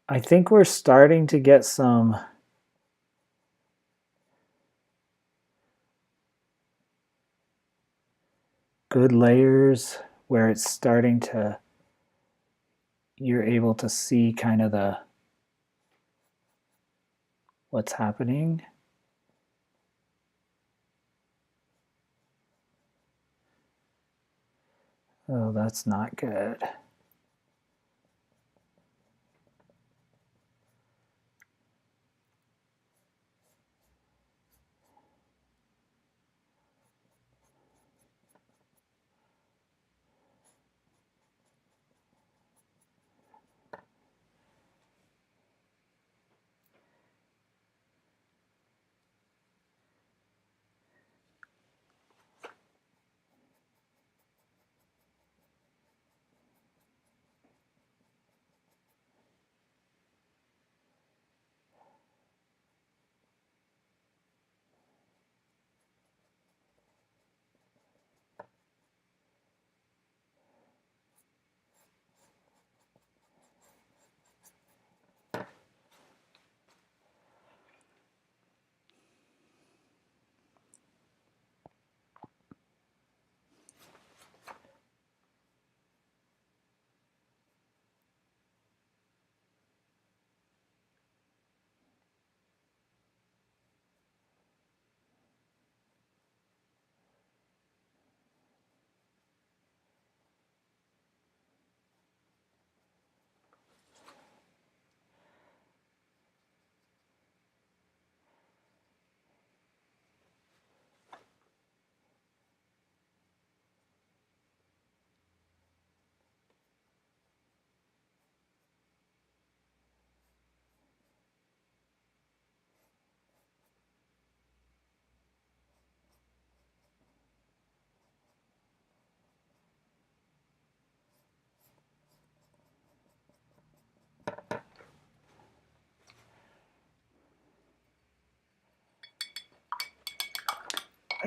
I think we're starting to get some good layers where it's starting to, you're able to see kind of what's happening. Oh, that's not good.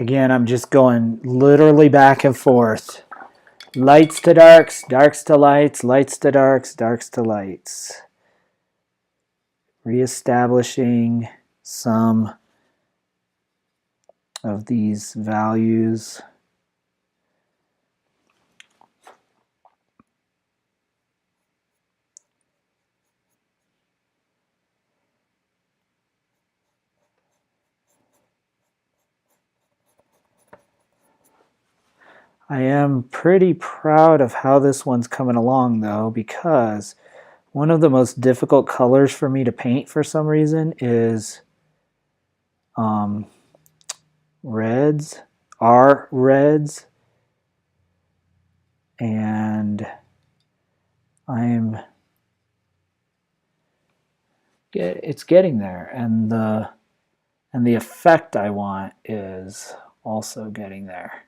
Again, I'm just going literally back and forth. Lights to darks, darks to lights, lights to darks, darks to lights. Reestablishing some of these values. I am pretty proud of how this one's coming along though, because one of the most difficult colors for me to paint for some reason is reds, are reds, and it's getting there, and the effect I want is also getting there.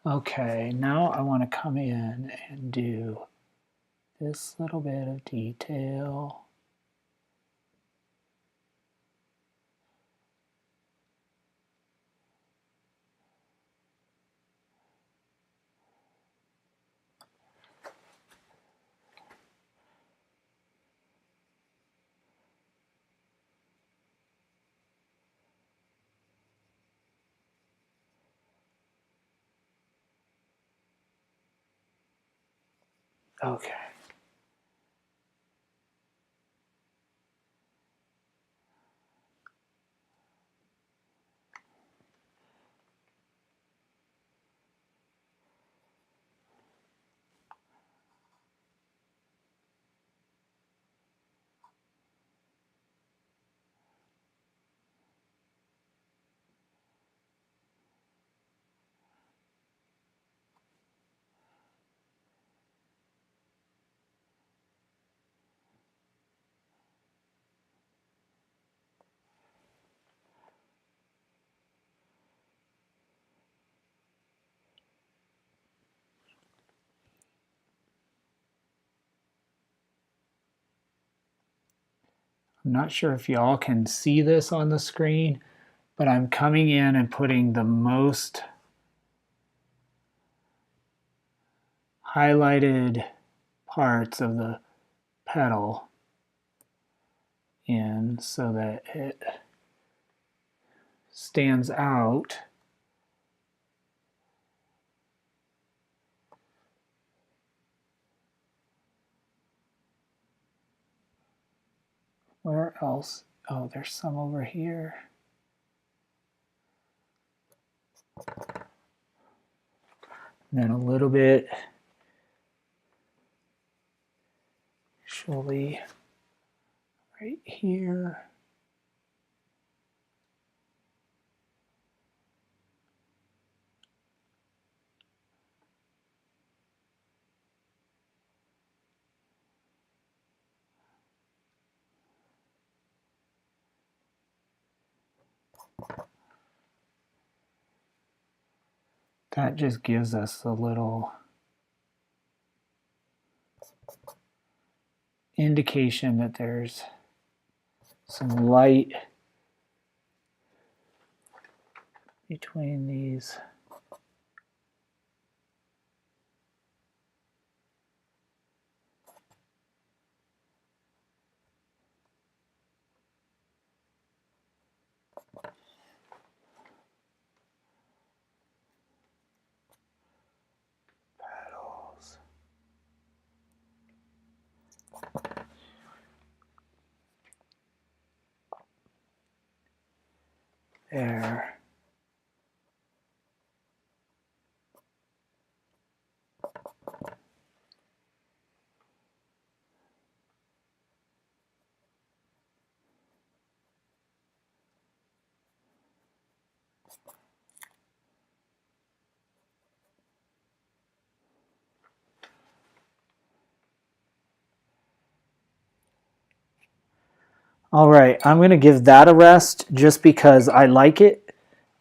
Okay, now I want to come in and do this little bit of detail. Okay. I'm not sure if y'all can see this on the screen, but I'm coming in and putting the most highlighted parts of the petal in so that it stands out. Where else? Oh, there's some over here. And then a little bit actually right here. That just gives us a little indication that there's some light between these. Petals. There. All right, I'm going to give that a rest just because I like it,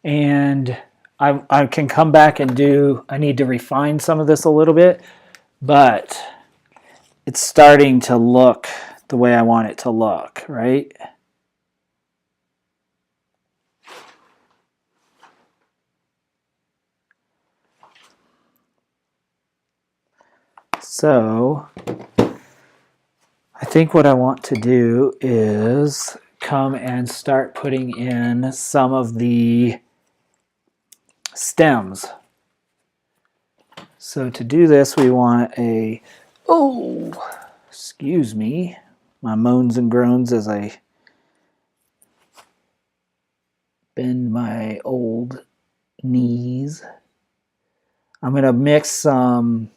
and I can come back and I need to refine some of this a little bit, but it's starting to look the way I want it to look, right? So I think what I want to do is come and start putting in some of the stems. So to do this, we want excuse me, my moans and groans as I bend my old knees. I'm going to mix some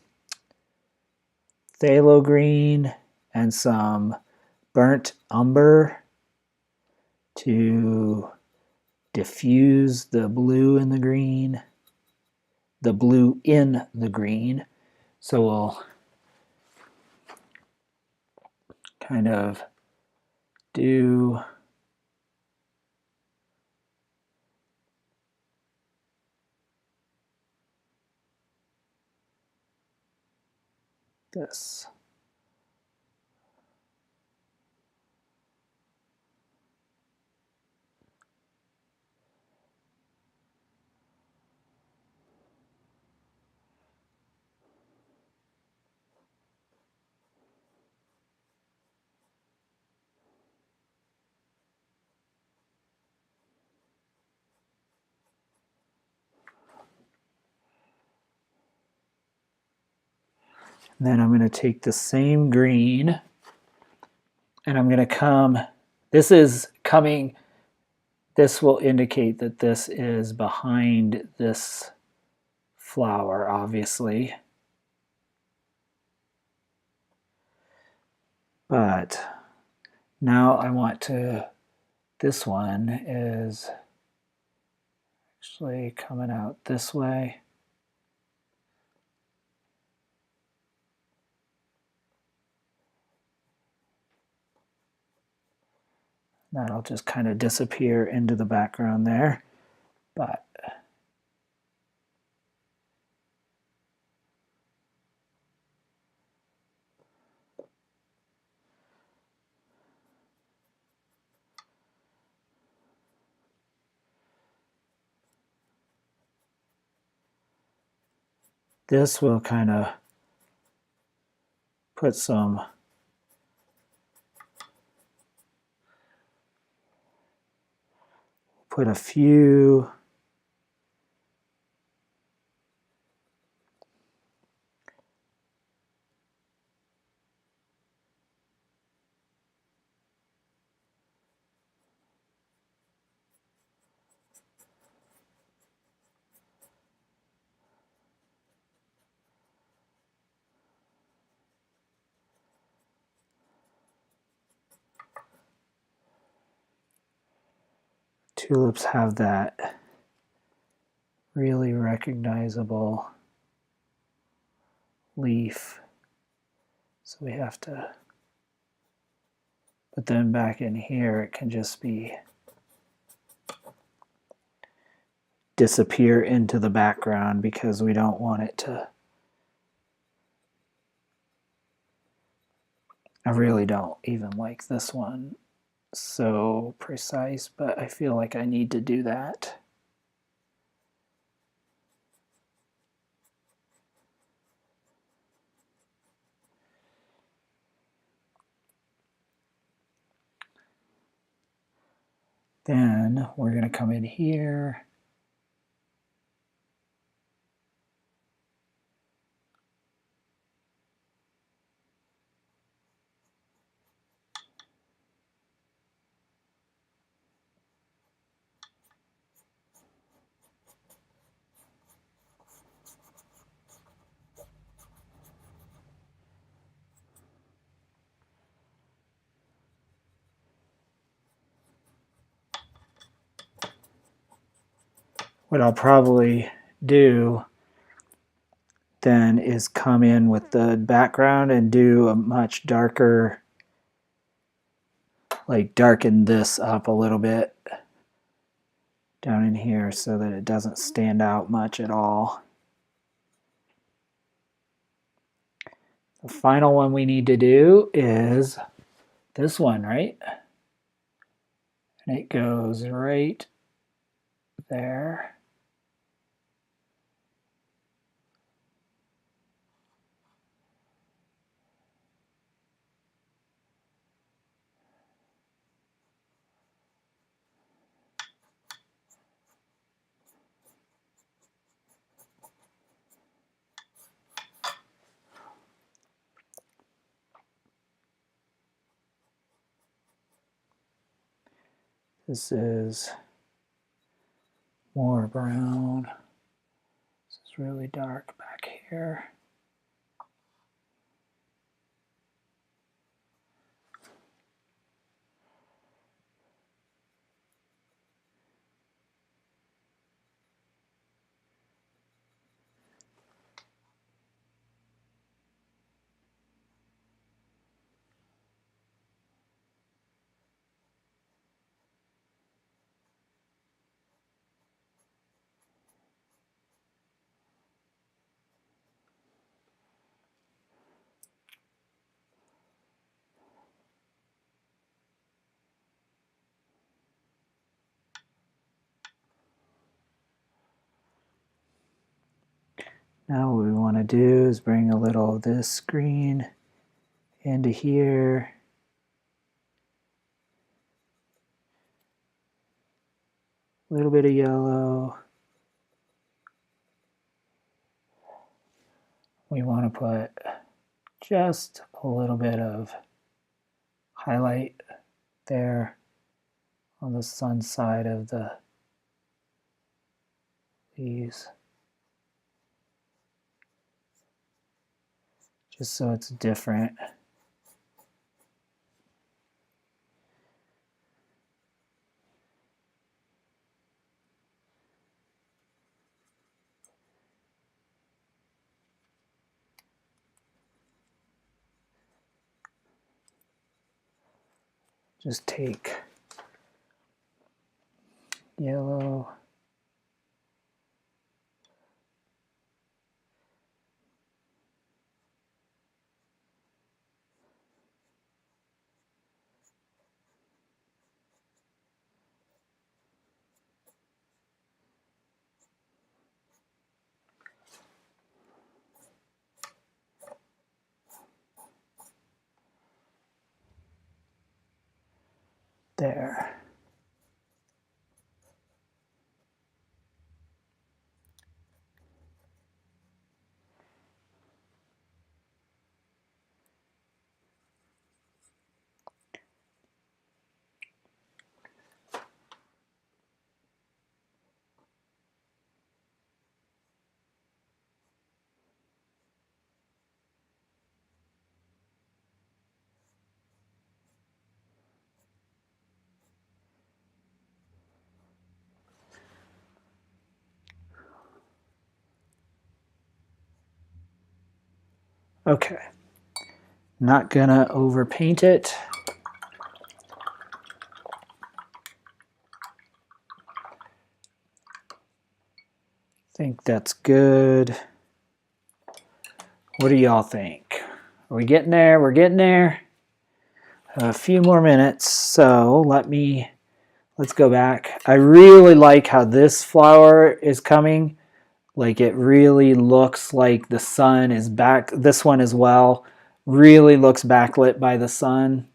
phthalo green and some burnt umber to diffuse the blue in the green, the blue in the green. So we'll kind of do this. And then I'm going to take the same green and I'm going to come, this will indicate that this is behind this flower, obviously. But now I want this one is actually coming out this way. That'll just kind of disappear into the background there. But This will kind of put a few tulips have that really recognizable leaf. So we have to, but then back in here it can just be disappear into the background because we don't want it to. I really don't even like this one so precise, but I feel like I need to do that. Then we're going to come in here. What I'll probably do then is come in with the background and do a much darker, like darken this up a little bit down in here so that it doesn't stand out much at all. The final one we need to do is this one, right? And it goes right there. This is more brown. This is really dark back here. Now what we want to do is bring a little of this green into here. A little bit of yellow. We want to put just a little bit of highlight there on the sun side of the leaves. Just so it's different. Just take yellow. There. Okay. Not gonna overpaint it. Think that's good. What do y'all think? Are we getting there? We're getting there. A few more minutes, so let's go back. I really like how this flower is coming. Like it really looks like the sun is back. This one as well really looks backlit by the sun.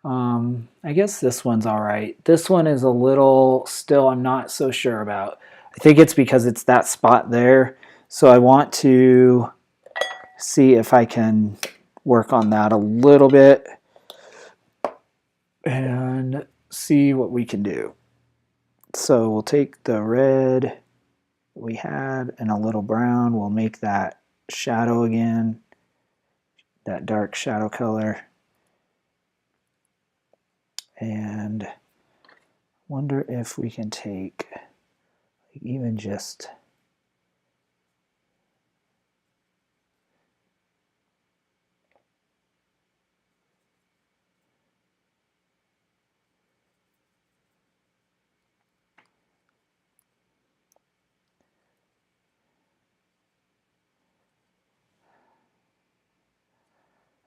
I guess this one's all right. This one is a little still I'm not so sure about. I think it's because it's that spot there. So I want to see if I can work on that a little bit and see what we can do. So we'll take the red we had and a little brown. We'll make that shadow again, that dark shadow color. And wonder if we can take even just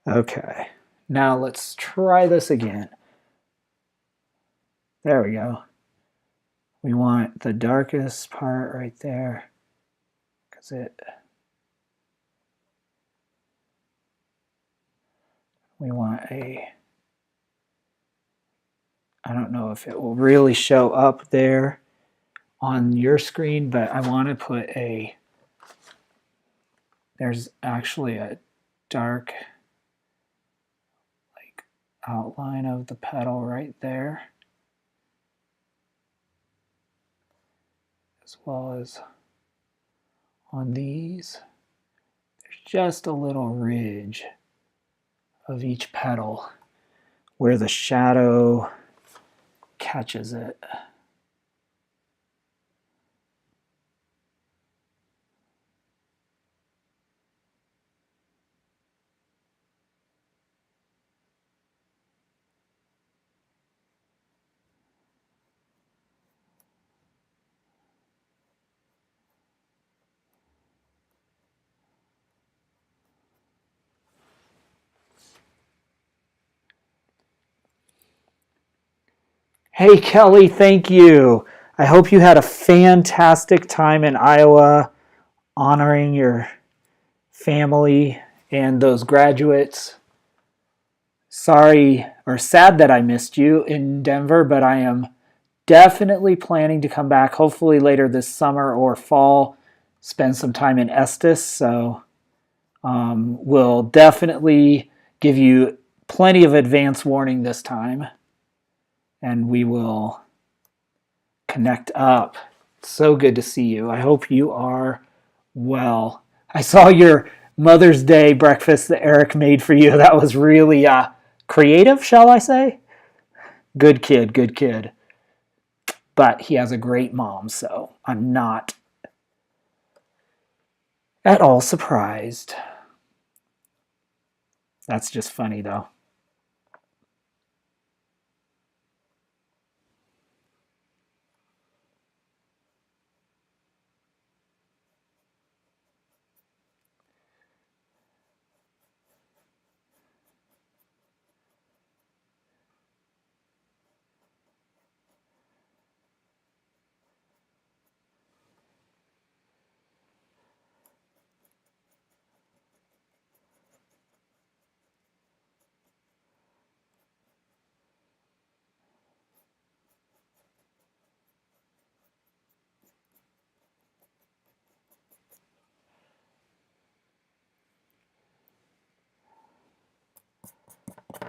okay. Now let's try this again. There we go. We want the darkest part right there because we want I don't know if it will really show up there on your screen, but I want to put there's actually a dark like outline of the petal right there, as well as on these. There's just a little ridge of each petal where the shadow catches it. Hey, Kelly, thank you. I hope you had a fantastic time in Iowa honoring your family and those graduates. Sorry or sad that I missed you in Denver, but I am definitely planning to come back hopefully later this summer or fall, spend some time in Estes. So we'll definitely give you plenty of advance warning this time, and we will connect up. So good to see you. I hope you are well. I saw your Mother's Day breakfast that Eric made for you. That was really creative, shall I say? Good kid, good kid. But he has a great mom, so I'm not at all surprised. That's just funny, though.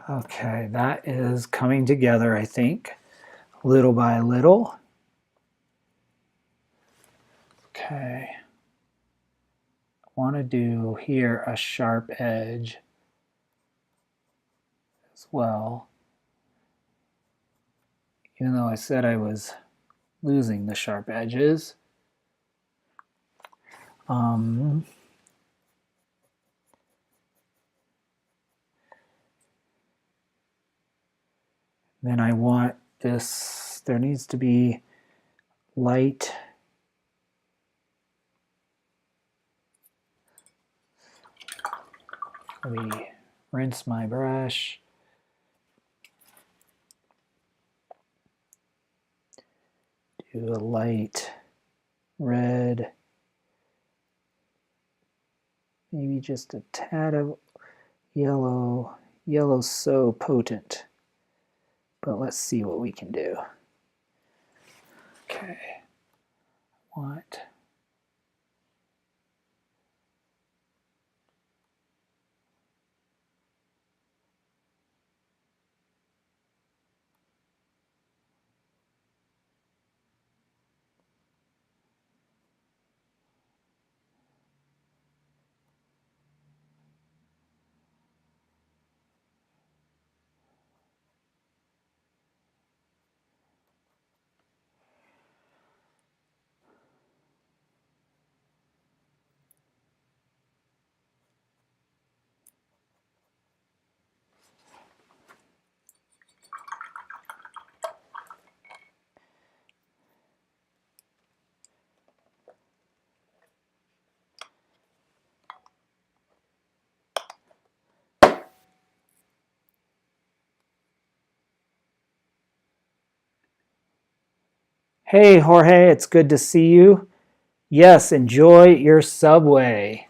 Okay, that is coming together, I think, little by little. Okay. I want to do here a sharp edge as well. Even though I said I was losing the sharp edges. Then I want this, there needs to be light. Let me rinse my brush. Do a light red. Maybe just a tad of yellow. Yellow's so potent. But let's see what we can do. Okay. Want Hey, Jorge, it's good to see you. Yes, enjoy your Subway.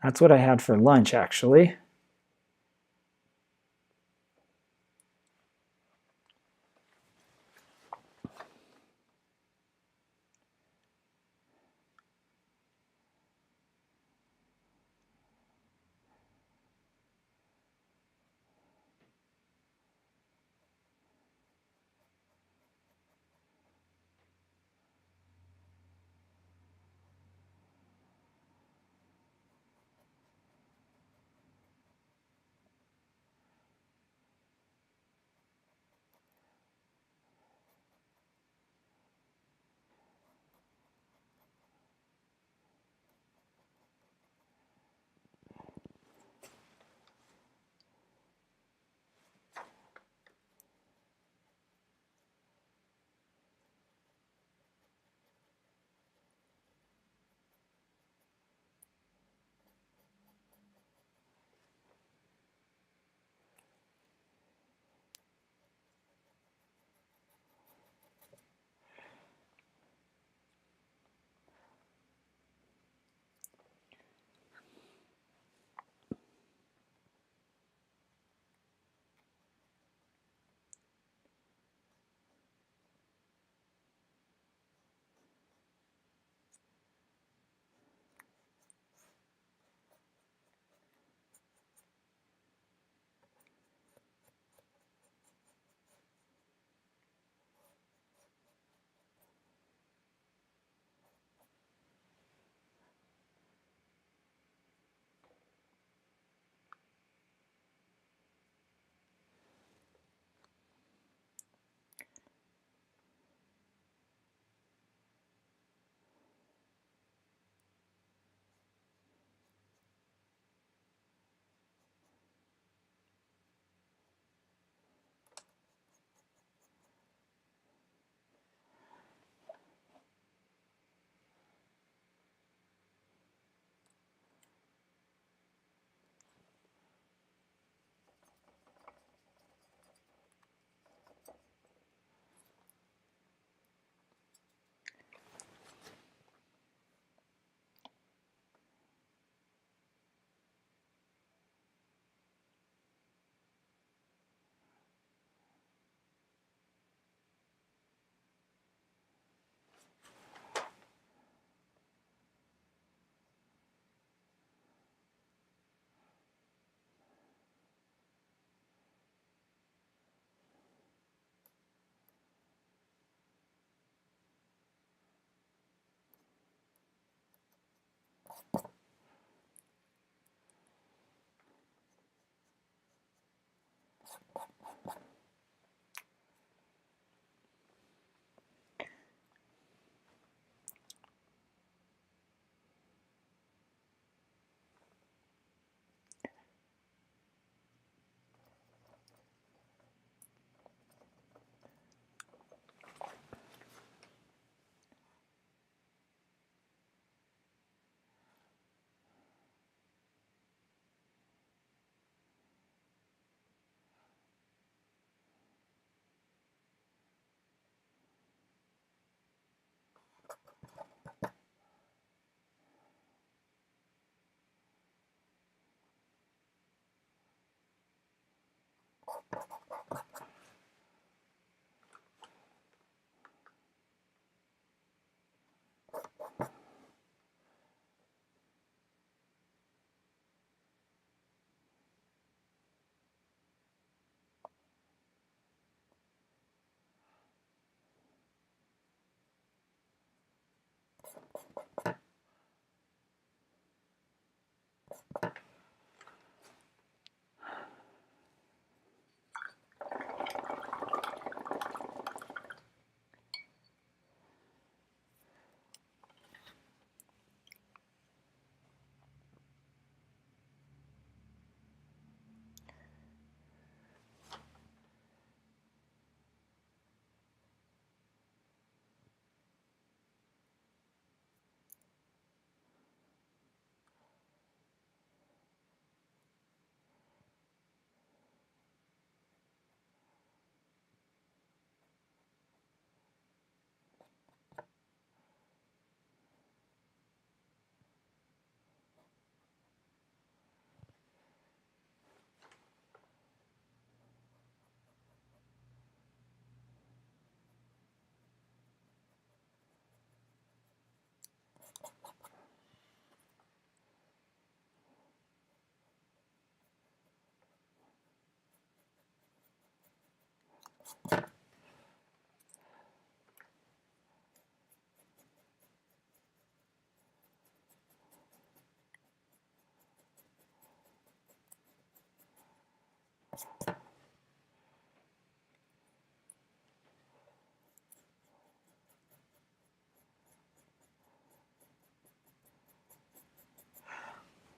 That's what I had for lunch, actually.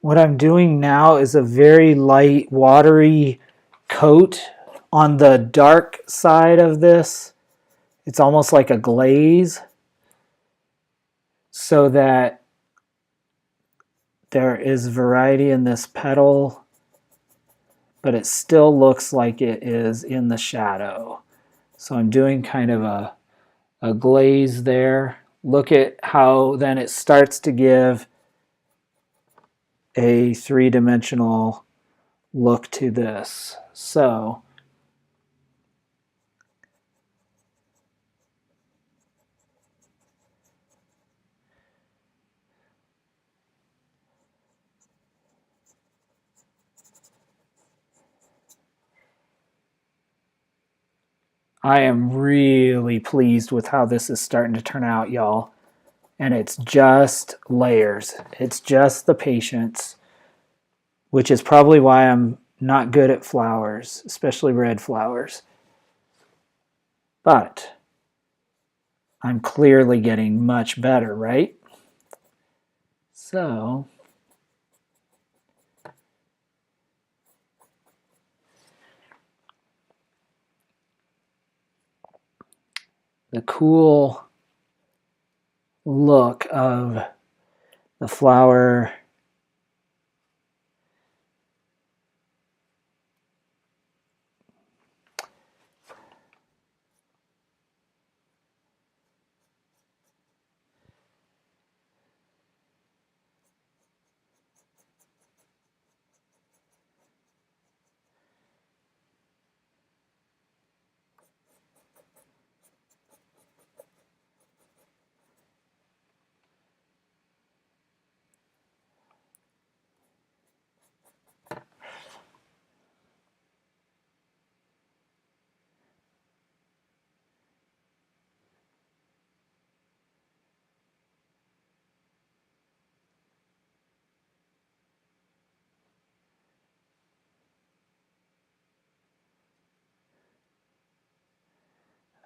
What I'm doing now is a very light, watery coat on the dark side of this. It's almost like a glaze, so that there is variety in this petal, but it still looks like it is in the shadow. So I'm doing kind of a glaze there. Look at how then it starts to give a three-dimensional look to this. So I am really pleased with how this is starting to turn out, y'all. And it's just layers. It's just the patience, which is probably why I'm not good at flowers, especially red flowers. But I'm clearly getting much better, right? So the cool look of the flower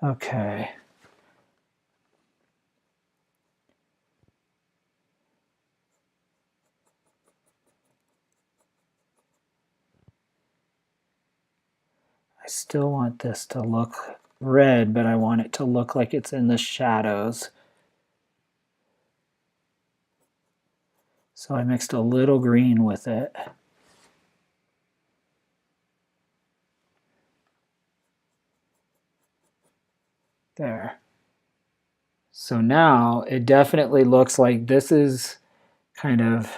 Okay. I still want this to look red, but I want it to look like it's in the shadows. So I mixed a little green with it. There. So now it definitely looks like this is kind of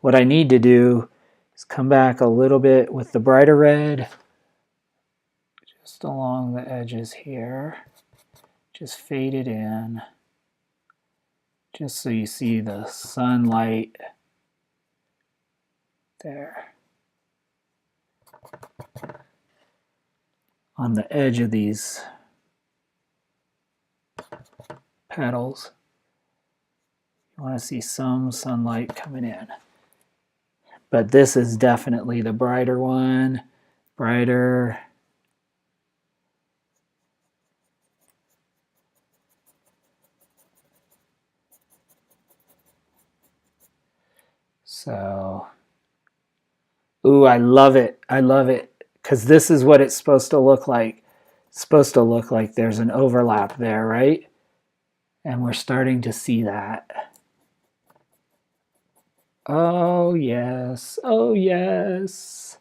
what I need to do is come back a little bit with the brighter red just along the edges here. Just fade it in just so you see the sunlight there on the edge of these petals. You want to see some sunlight coming in. But this is definitely the brighter one. Brighter. So, ooh, I love it. I love it. Because this is what it's supposed to look like. It's supposed to look like there's an overlap there, right? And we're starting to see that. Oh, yes. Oh, yes.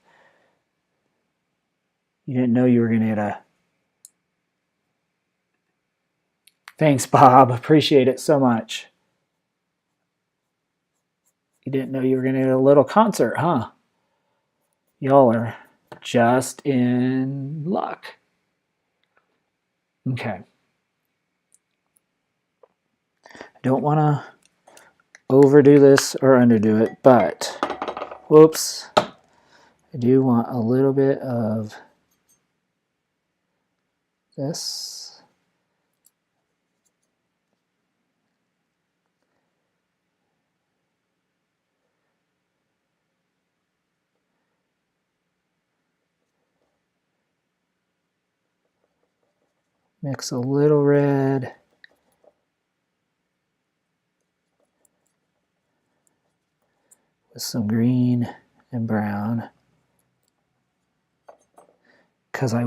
You didn't know you were going to get a... Thanks, Bob. Appreciate it so much. You didn't know you were going to get a little concert, huh? Y'all are just in luck. Okay. I don't want to overdo this or underdo it, but whoops. I do want a little bit of this. Mix a little red. With some green and brown. Because I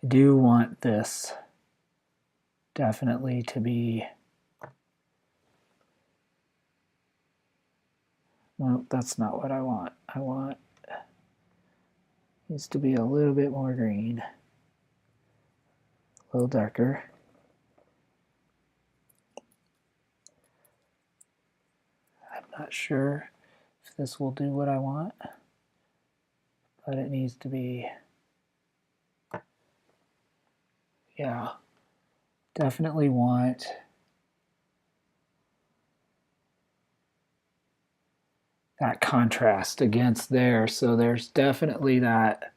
do want this definitely to be, no, that's not what I want. I want these to be a little bit more green, a little darker. I'm not sure if this will do what I want, but it needs to be, yeah, definitely want that contrast against there. So there's definitely that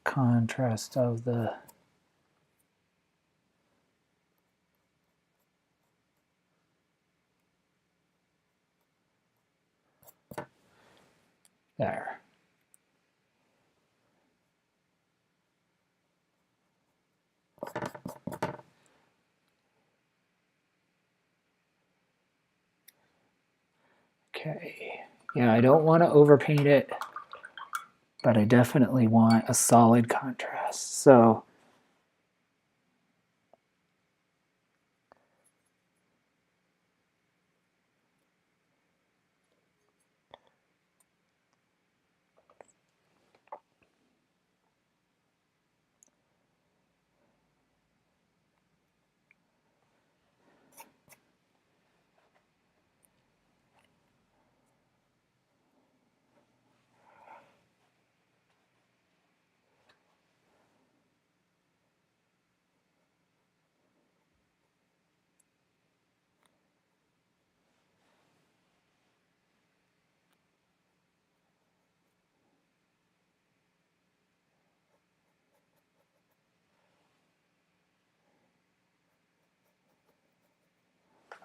contrast of the there. Okay, yeah, I don't want to overpaint it, but I definitely want a solid contrast. So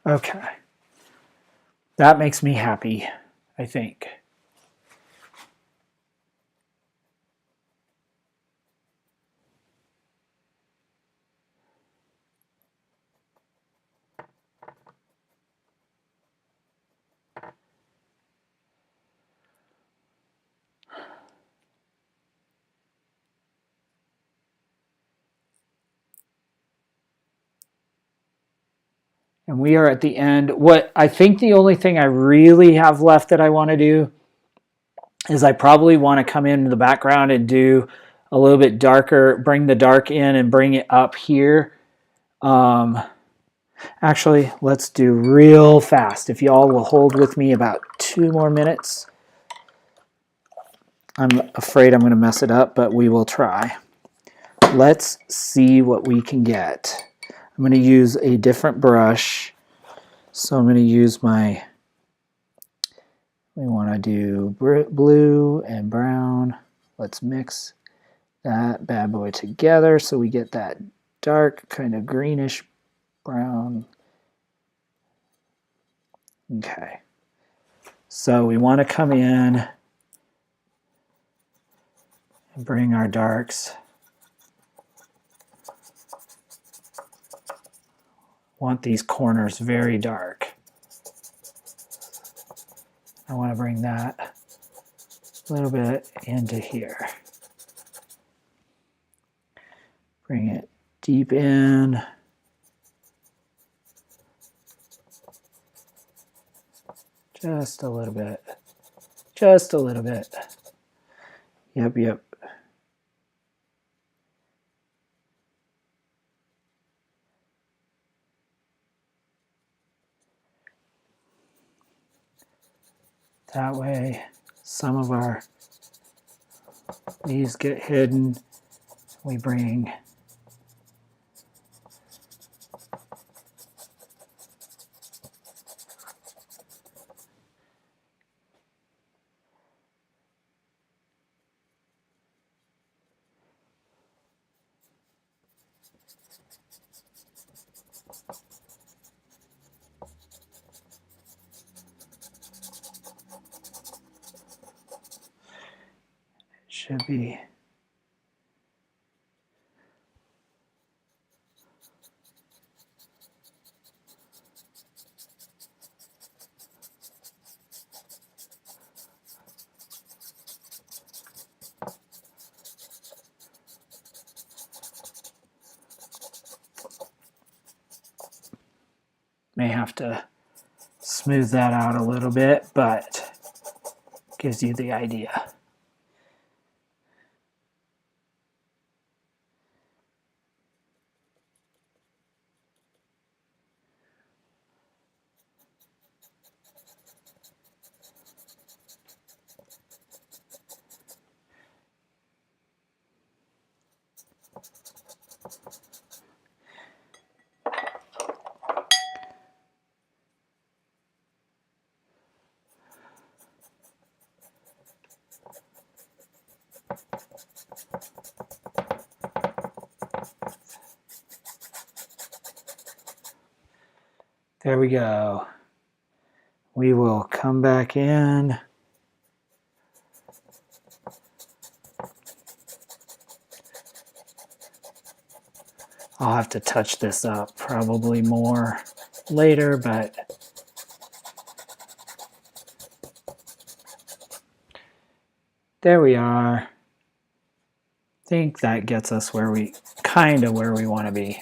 okay, that makes me happy, I think. And we are at the end. What I think the only thing I really have left that I want to do is I probably want to come in the background and do a little bit darker, bring the dark in and bring it up here. Actually, let's do real fast. If y'all will hold with me about 2 more minutes. I'm afraid I'm going to mess it up, but we will try. Let's see what we can get. I'm going to use a different brush. So I'm going to use my, we want to do blue and brown. Let's mix that bad boy together so we get that dark kind of greenish brown. Okay. So we want to come in and bring our darks. Want these corners very dark. I want to bring that a little bit into here. Bring it deep in. Just a little bit. Just a little bit. Yep. That way, some of our these get hidden. We bring should be. May have to smooth that out a little bit, but gives you the idea. There we go. We will come back in. I'll have to touch this up probably more later, but there we are. I think that gets us where we want to be.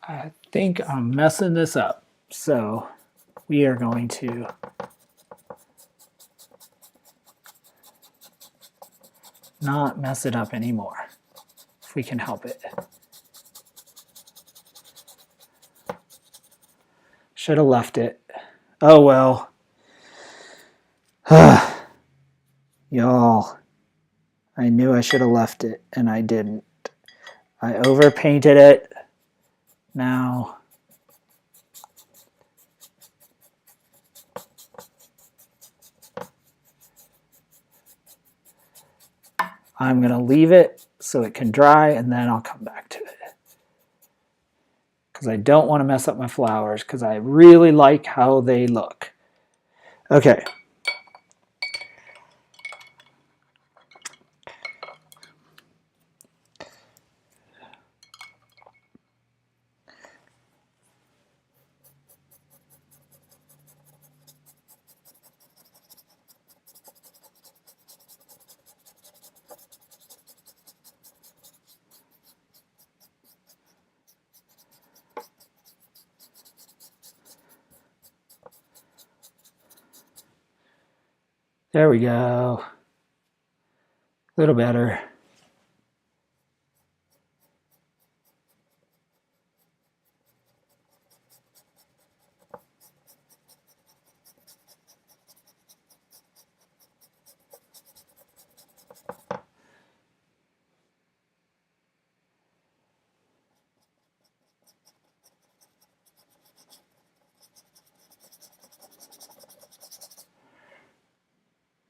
I think I'm messing this up, so we are going to not mess it up anymore, if we can help it. Should have left it. Oh well. Y'all, I knew I should have left it, and I didn't. I overpainted it. Now, I'm going to leave it so it can dry, and then I'll come back to it. Because I don't want to mess up my flowers, because I really like how they look. Okay. There we go. A little better.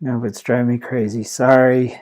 No, it's driving me crazy. Sorry.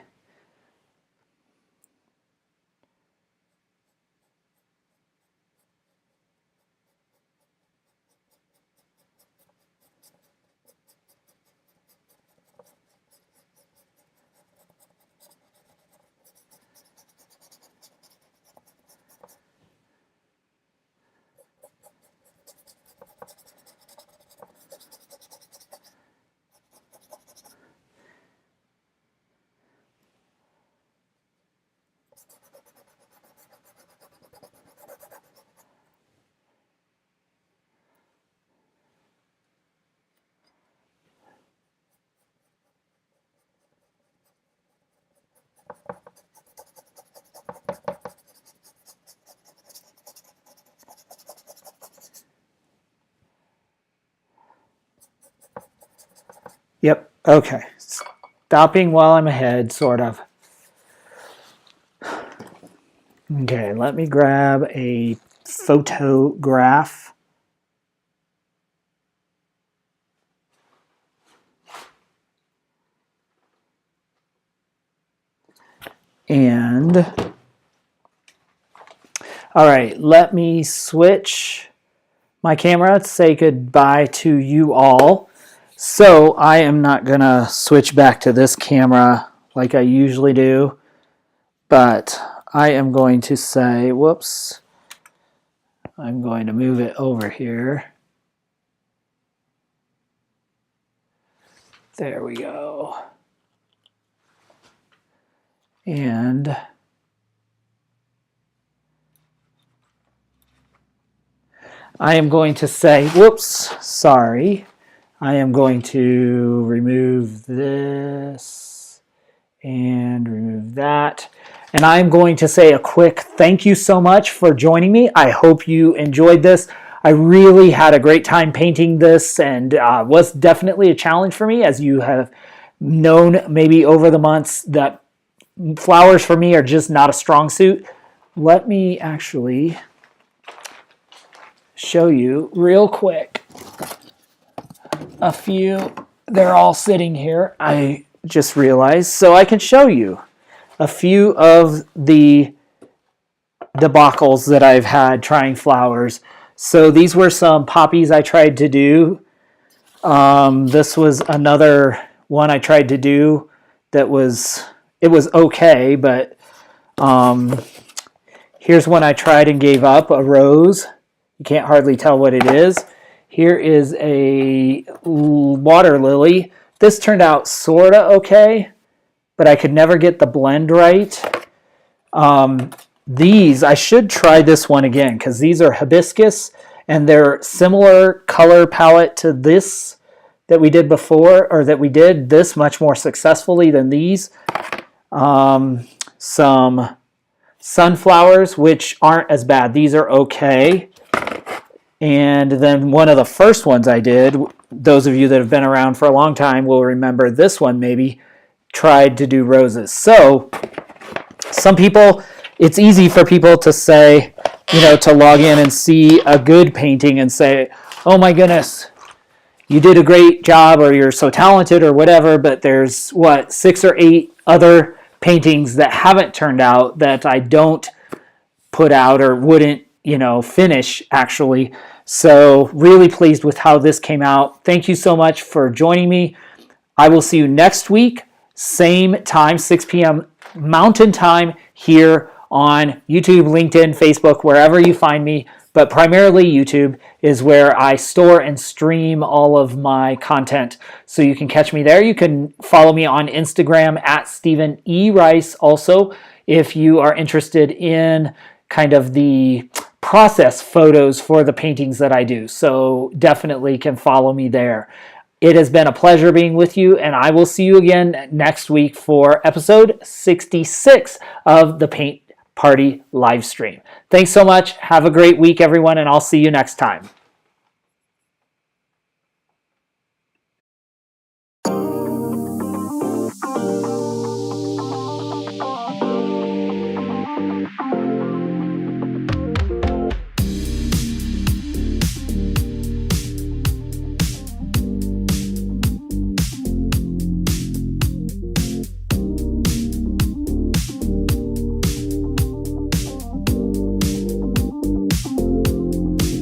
Yep, okay. Stopping while I'm ahead, sort of. Okay, let me grab a photograph. And, all right, let me switch my camera to say goodbye to you all. So I am not going to switch back to this camera like I usually do, but I am going to say, whoops, I'm going to move it over here. There we go. And I am going to say, whoops, sorry. I am going to remove this and remove that. And I'm going to say a quick thank you so much for joining me. I hope you enjoyed this. I really had a great time painting this, and was definitely a challenge for me, as you have known maybe over the months that flowers for me are just not a strong suit. Let me actually show you real quick a few. They're all sitting here, I just realized, so I can show you a few of the debacles that I've had trying flowers. So these were some poppies I tried to do. This was another one I tried to do that was okay, but here's one I tried and gave up, a rose. You can't hardly tell what it is. Here is a water lily. This turned out sort of okay, but I could never get the blend right. These, I should try this one again, because these are hibiscus, and they're similar color palette to this that we did before, or that we did this much more successfully than these. Some sunflowers, which aren't as bad. These are okay. And then one of the first ones I did, those of you that have been around for a long time will remember this one maybe, tried to do roses. So some people, it's easy for people to say, to log in and see a good painting and say, oh my goodness, you did a great job, or you're so talented, or whatever, but there's 6 or 8 other paintings that haven't turned out, that I don't put out or wouldn't finish actually. So really pleased with how this came out. Thank you so much for joining me. I will see you next week, same time, 6 p.m. Mountain Time, here on YouTube, LinkedIn, Facebook, wherever you find me. But primarily YouTube is where I store and stream all of my content. So you can catch me there. You can follow me on Instagram at Stephen E. Rice also, if you are interested in kind of the process photos for the paintings that I do. So definitely can follow me there. It has been a pleasure being with you, and I will see you again next week for episode 66 of the Paint Party Livestream. Thanks so much. Have a great week, everyone, and I'll see you next time.